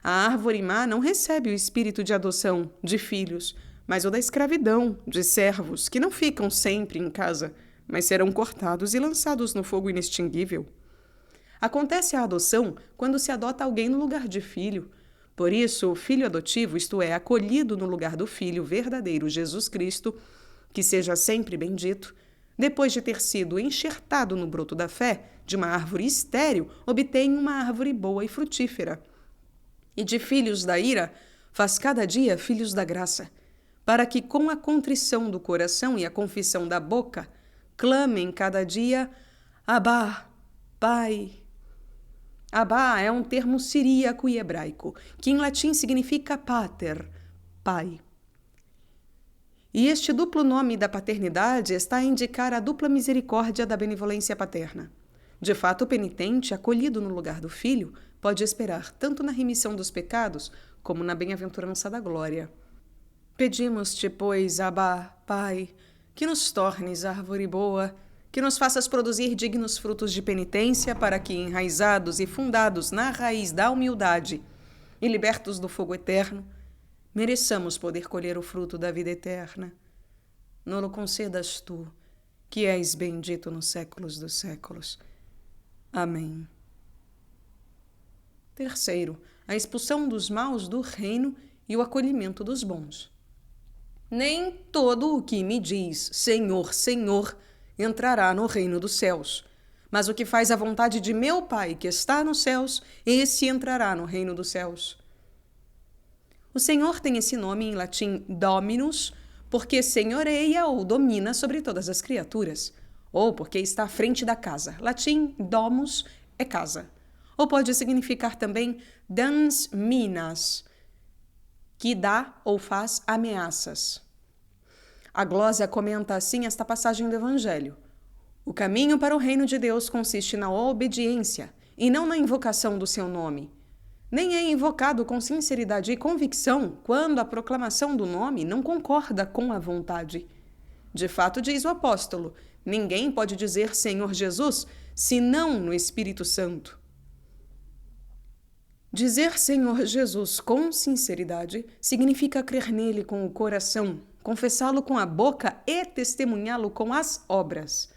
A árvore má não recebe o espírito de adoção de filhos, mas o da escravidão, de servos, que não ficam sempre em casa, mas serão cortados e lançados no fogo inextinguível. Acontece a adoção quando se adota alguém no lugar de filho. Por isso, o filho adotivo, isto é, acolhido no lugar do filho verdadeiro Jesus Cristo, que seja sempre bendito, depois de ter sido enxertado no broto da fé de uma árvore estéril, obtém uma árvore boa e frutífera. E de filhos da ira, faz cada dia filhos da graça, para que com a contrição do coração e a confissão da boca, clamem cada dia, Abá, Pai. Abá é um termo siríaco e hebraico, que em latim significa pater, pai. E este duplo nome da paternidade está a indicar a dupla misericórdia da benevolência paterna. De fato, o penitente, acolhido no lugar do filho, pode esperar tanto na remissão dos pecados como na bem-aventurança da glória. Pedimos-te, pois, Abá, Pai, que nos tornes árvore boa, que nos faças produzir dignos frutos de penitência, para que, enraizados e fundados na raiz da humildade e libertos do fogo eterno, mereçamos poder colher o fruto da vida eterna. Nolo concedas tu, que és bendito nos séculos dos séculos. Amém. Terceiro, a expulsão dos maus do reino e o acolhimento dos bons. Nem todo o que me diz Senhor, Senhor, entrará no reino dos céus, mas o que faz a vontade de meu Pai que está nos céus, esse entrará no reino dos céus. O Senhor tem esse nome em latim Dominus, porque senhoreia ou domina sobre todas as criaturas, ou porque está à frente da casa. Latim domus é casa. Ou pode significar também dans minas, que dá ou faz ameaças. A glósia comenta assim esta passagem do Evangelho. O caminho para o reino de Deus consiste na obediência e não na invocação do seu nome. Nem é invocado com sinceridade e convicção quando a proclamação do nome não concorda com a vontade. De fato, diz o apóstolo, ninguém pode dizer Senhor Jesus senão no Espírito Santo. Dizer Senhor Jesus com sinceridade significa crer nele com o coração, confessá-lo com a boca e testemunhá-lo com as obras.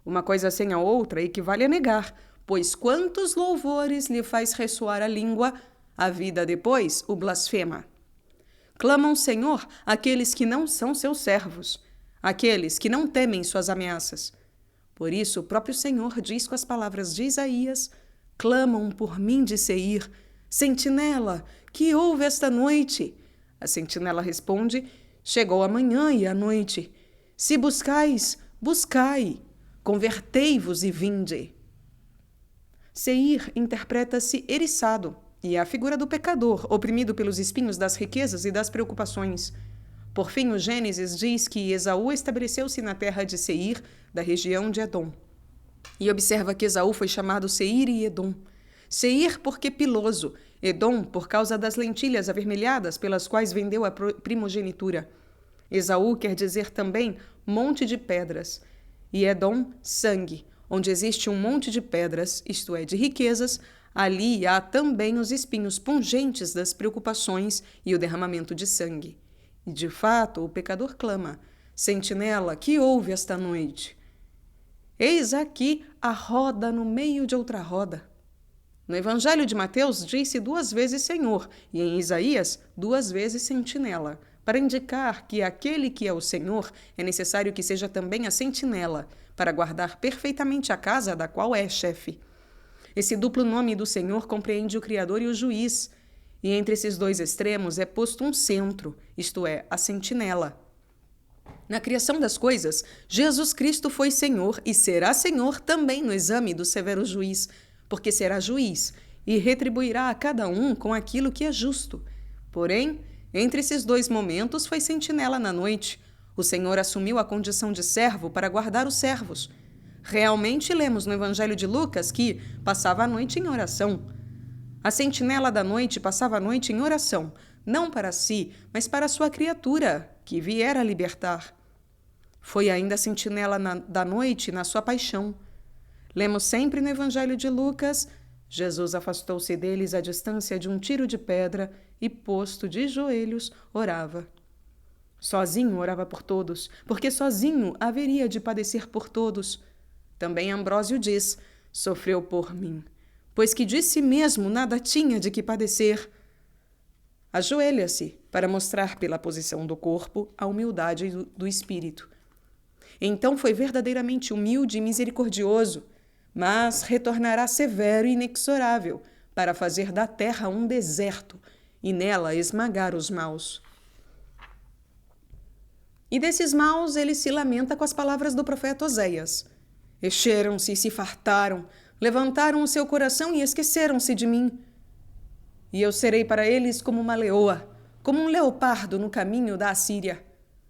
Uma coisa sem a outra equivale a negar, pois quantos louvores lhe faz ressoar a língua, a vida depois o blasfema. Clamam Senhor aqueles que não são seus servos, aqueles que não temem suas ameaças. Por isso o próprio Senhor diz com as palavras de Isaías, clamam por mim de Seir, sentinela, que houve esta noite? A sentinela responde, chegou a manhã e a noite. Se buscais, buscai, convertei-vos e vinde. Seir interpreta-se eriçado, e é a figura do pecador, oprimido pelos espinhos das riquezas e das preocupações. Por fim, o Gênesis diz que Esaú estabeleceu-se na terra de Seir, da região de Edom. E observa que Esaú foi chamado Seir e Edom. Seir porque piloso, Edom por causa das lentilhas avermelhadas pelas quais vendeu a primogenitura. Esaú quer dizer também monte de pedras, e Edom, sangue. Onde existe um monte de pedras, isto é, de riquezas, ali há também os espinhos pungentes das preocupações e o derramamento de sangue. E, de fato, o pecador clama, sentinela, que houve esta noite? Eis aqui a roda no meio de outra roda. No Evangelho de Mateus disse 2 vezes Senhor, e em Isaías 2 vezes sentinela, para indicar que aquele que é o Senhor é necessário que seja também a sentinela, para guardar perfeitamente a casa da qual é chefe. Esse duplo nome do Senhor compreende o Criador e o Juiz, e entre esses dois extremos é posto um centro, isto é, a sentinela. Na criação das coisas, Jesus Cristo foi Senhor e será Senhor também no exame do severo juiz, porque será juiz e retribuirá a cada um com aquilo que é justo. Porém, entre esses dois momentos foi sentinela na noite. O Senhor assumiu a condição de servo para guardar os servos. Realmente lemos no Evangelho de Lucas que passava a noite em oração. A sentinela da noite passava a noite em oração, não para si, mas para sua criatura, que viera a libertar. Foi ainda a sentinela da noite na sua paixão. Lemos sempre no Evangelho de Lucas, Jesus afastou-se deles à distância de um tiro de pedra e, posto de joelhos, orava. Sozinho orava por todos, porque sozinho haveria de padecer por todos. Também Ambrósio diz: sofreu por mim, pois que de si mesmo nada tinha de que padecer. Ajoelha-se para mostrar pela posição do corpo a humildade do espírito. Então foi verdadeiramente humilde e misericordioso, mas retornará severo e inexorável para fazer da terra um deserto e nela esmagar os maus. E desses maus ele se lamenta com as palavras do profeta Oséias. Encheram-se e se fartaram, levantaram o seu coração e esqueceram-se de mim. E eu serei para eles como uma leoa, como um leopardo no caminho da Assíria.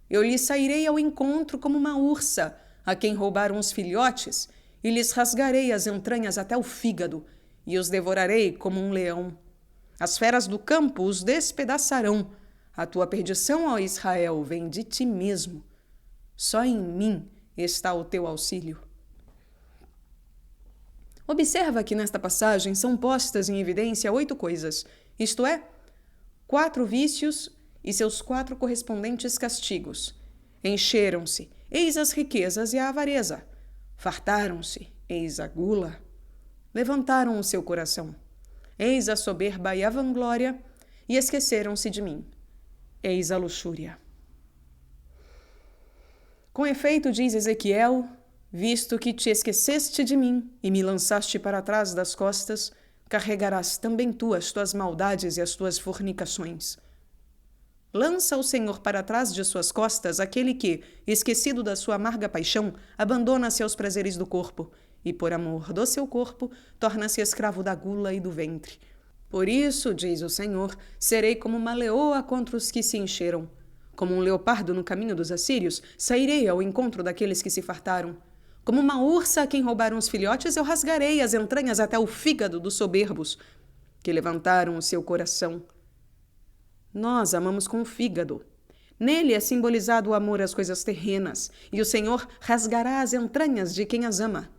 Eu lhes sairei ao encontro como uma ursa, a quem roubaram os filhotes, e lhes rasgarei as entranhas até o fígado, e os devorarei como um leão. As feras do campo os despedaçarão. A tua perdição, ó Israel, vem de ti mesmo. Só em mim está o teu auxílio. Observa que nesta passagem são postas em evidência 8 coisas, isto é, 4 vícios e seus 4 correspondentes castigos. Encheram-se, eis as riquezas e a avareza. Fartaram-se, eis a gula. Levantaram o seu coração, eis a soberba e a vanglória, e esqueceram-se de mim, eis a luxúria. Com efeito, diz Ezequiel, visto que te esqueceste de mim e me lançaste para trás das costas, carregarás também tu as tuas maldades e as tuas fornicações. Lança o Senhor para trás de suas costas aquele que, esquecido da sua amarga paixão, abandona-se aos prazeres do corpo e, por amor do seu corpo, torna-se escravo da gula e do ventre. Por isso, diz o Senhor, serei como uma leoa contra os que se encheram. Como um leopardo no caminho dos assírios, sairei ao encontro daqueles que se fartaram. Como uma ursa a quem roubaram os filhotes, eu rasgarei as entranhas até o fígado dos soberbos, que levantaram o seu coração. Nós amamos com o fígado. Nele é simbolizado o amor às coisas terrenas, e o Senhor rasgará as entranhas de quem as ama.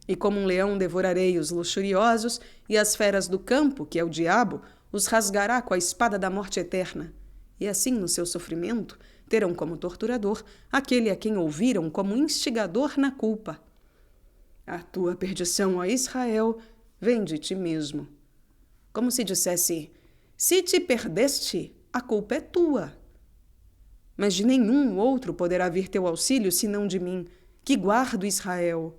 E como um leão devorarei os luxuriosos, e as feras do campo, que é o diabo, os rasgará com a espada da morte eterna. E assim, no seu sofrimento, terão como torturador aquele a quem ouviram como instigador na culpa. A tua perdição, ó Israel, vem de ti mesmo. Como se dissesse, se te perdeste, a culpa é tua. Mas de nenhum outro poderá vir teu auxílio senão de mim, que guardo Israel.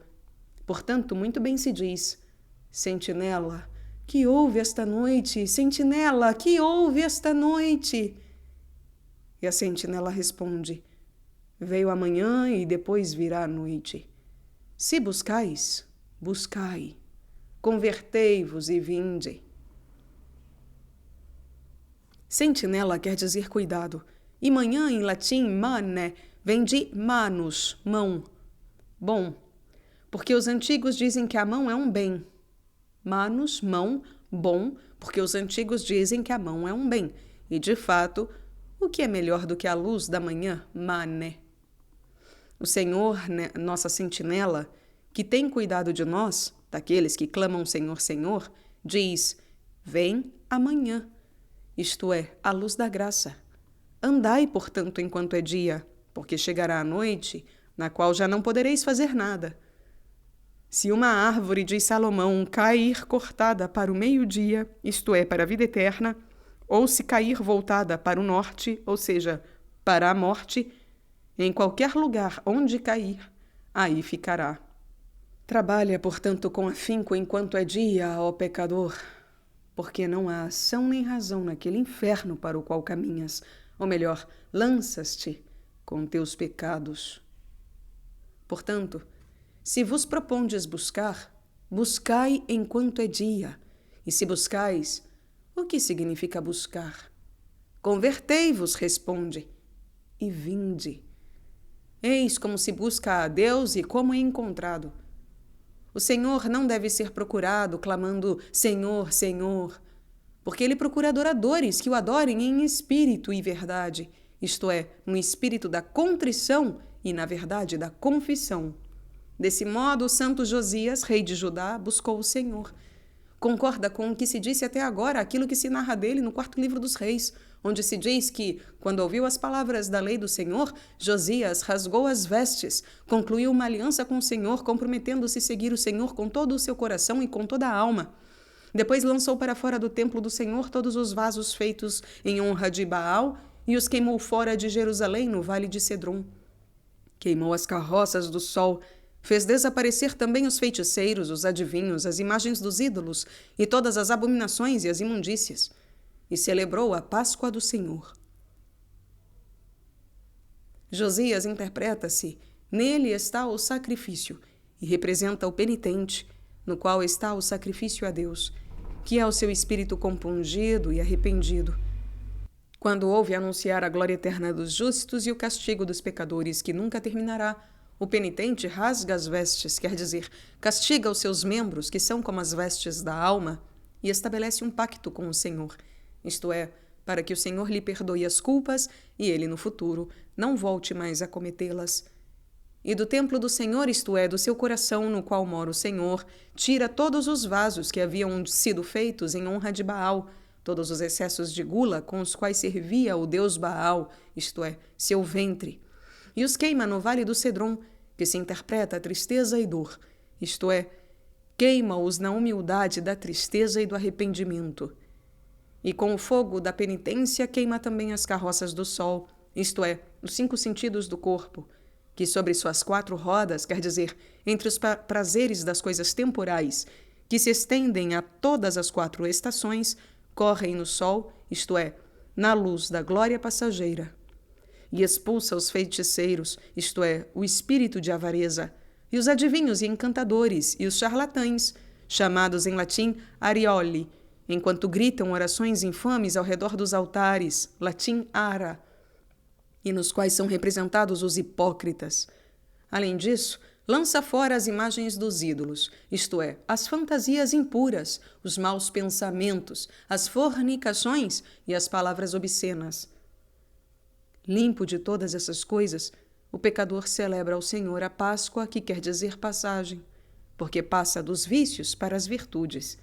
Portanto, muito bem se diz, sentinela, que ouve esta noite, sentinela, que ouve esta noite. E a sentinela responde, veio amanhã e depois virá a noite. Se buscais, buscai, convertei-vos e vinde. Sentinela quer dizer cuidado, e manhã em latim mane vem de manus, mão, bom, porque os antigos dizem que a mão é um bem. Manus, mão, bom, porque os antigos dizem que a mão é um bem. E, de fato, o que é melhor do que a luz da manhã, mane? O Senhor, nossa sentinela, que tem cuidado de nós, daqueles que clamam Senhor, Senhor, diz, vem amanhã, isto é, a luz da graça. Andai, portanto, enquanto é dia, porque chegará a noite, na qual já não podereis fazer nada. Se uma árvore de Salomão cair cortada para o meio-dia, isto é, para a vida eterna, ou se cair voltada para o norte, ou seja, para a morte, em qualquer lugar onde cair, aí ficará. Trabalha, portanto, com afinco enquanto é dia, ó pecador, porque não há ação nem razão naquele inferno para o qual caminhas, ou melhor, lanças-te com teus pecados. Portanto, se vos propondes buscar, buscai enquanto é dia, e se buscais, o que significa buscar? Convertei-vos, responde, e vinde. Eis como se busca a Deus e como é encontrado. O Senhor não deve ser procurado clamando Senhor, Senhor, porque Ele procura adoradores que o adorem em espírito e verdade, isto é, no espírito da contrição e na verdade da confissão. Desse modo, o santo Josias, rei de Judá, buscou o Senhor. Concorda com o que se disse até agora, aquilo que se narra dele no 4º livro dos Reis, onde se diz que, quando ouviu as palavras da lei do Senhor, Josias rasgou as vestes, concluiu uma aliança com o Senhor, comprometendo-se a seguir o Senhor com todo o seu coração e com toda a alma. Depois lançou para fora do templo do Senhor todos os vasos feitos em honra de Baal e os queimou fora de Jerusalém, no vale de Cedron. Queimou as carroças do sol, fez desaparecer também os feiticeiros, os adivinhos, as imagens dos ídolos e todas as abominações e as imundícias, e celebrou a Páscoa do Senhor. Josias interpreta-se: nele está o sacrifício, e representa o penitente, no qual está o sacrifício a Deus, que é o seu espírito compungido e arrependido. Quando ouve anunciar a glória eterna dos justos e o castigo dos pecadores, que nunca terminará, o penitente rasga as vestes, quer dizer, castiga os seus membros, que são como as vestes da alma, e estabelece um pacto com o Senhor, isto é, para que o Senhor lhe perdoe as culpas e ele, no futuro, não volte mais a cometê-las. E do templo do Senhor, isto é, do seu coração no qual mora o Senhor, tira todos os vasos que haviam sido feitos em honra de Baal, todos os excessos de gula com os quais servia o deus Baal, isto é, seu ventre, e os queima no vale do Cedron, que se interpreta tristeza e dor, isto é, queima-os na humildade da tristeza e do arrependimento. E com o fogo da penitência queima também as carroças do sol, isto é, os 5 sentidos do corpo, que sobre suas 4 rodas, quer dizer, entre os prazeres das coisas temporais, que se estendem a todas as 4 estações, correm no sol, isto é, na luz da glória passageira. E expulsa os feiticeiros, isto é, o espírito de avareza, e os adivinhos e encantadores, e os charlatães, chamados em latim arioli, enquanto gritam orações infames ao redor dos altares, latim ara, e nos quais são representados os hipócritas. Além disso, lança fora as imagens dos ídolos, isto é, as fantasias impuras, os maus pensamentos, as fornicações e as palavras obscenas. Limpo de todas essas coisas, o pecador celebra ao Senhor a Páscoa, que quer dizer passagem, porque passa dos vícios para as virtudes,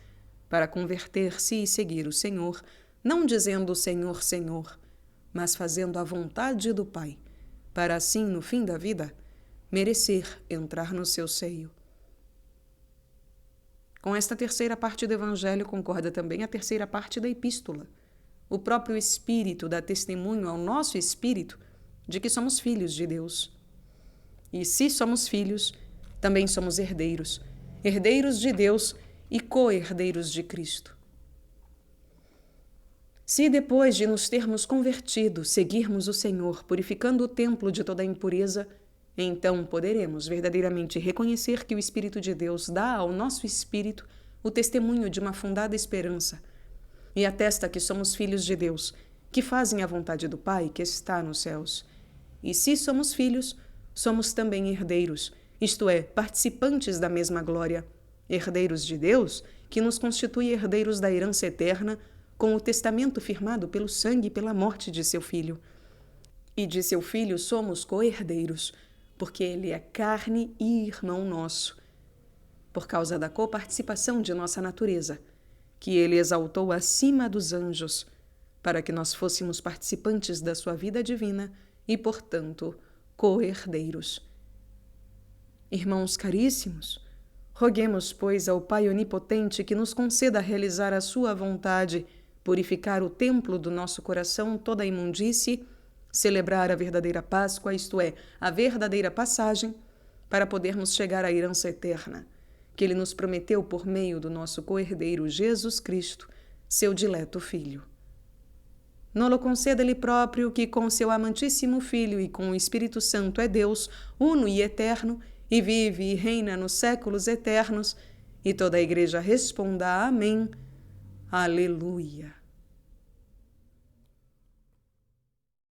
para converter-se e seguir o Senhor, não dizendo Senhor, Senhor, mas fazendo a vontade do Pai, para assim, no fim da vida, merecer entrar no seu seio. Com esta terceira parte do Evangelho concorda também a terceira parte da Epístola. O próprio Espírito dá testemunho ao nosso espírito de que somos filhos de Deus. E se somos filhos, também somos herdeiros, herdeiros de Deus e co-herdeiros de Cristo. Se depois de nos termos convertido, seguirmos o Senhor, purificando o templo de toda impureza, então poderemos verdadeiramente reconhecer que o Espírito de Deus dá ao nosso espírito o testemunho de uma fundada esperança e atesta que somos filhos de Deus, que fazem a vontade do Pai que está nos céus. E se somos filhos, somos também herdeiros, isto é, participantes da mesma glória, herdeiros de Deus, que nos constitui herdeiros da herança eterna, com o testamento firmado pelo sangue e pela morte de seu Filho. E de seu Filho somos co-herdeiros, porque ele é carne e irmão nosso, por causa da coparticipação de nossa natureza, que ele exaltou acima dos anjos, para que nós fôssemos participantes da sua vida divina e, portanto, co-herdeiros. Irmãos caríssimos, roguemos, pois, ao Pai Onipotente que nos conceda realizar a sua vontade, purificar o templo do nosso coração toda a imundície, celebrar a verdadeira Páscoa, isto é, a verdadeira passagem, para podermos chegar à herança eterna, que ele nos prometeu por meio do nosso co-herdeiro Jesus Cristo, seu dileto Filho. Nolo conceda ele próprio, que com seu amantíssimo Filho e com o Espírito Santo é Deus, uno e eterno, e vive e reina nos séculos eternos, e toda a Igreja responda Amém. Aleluia.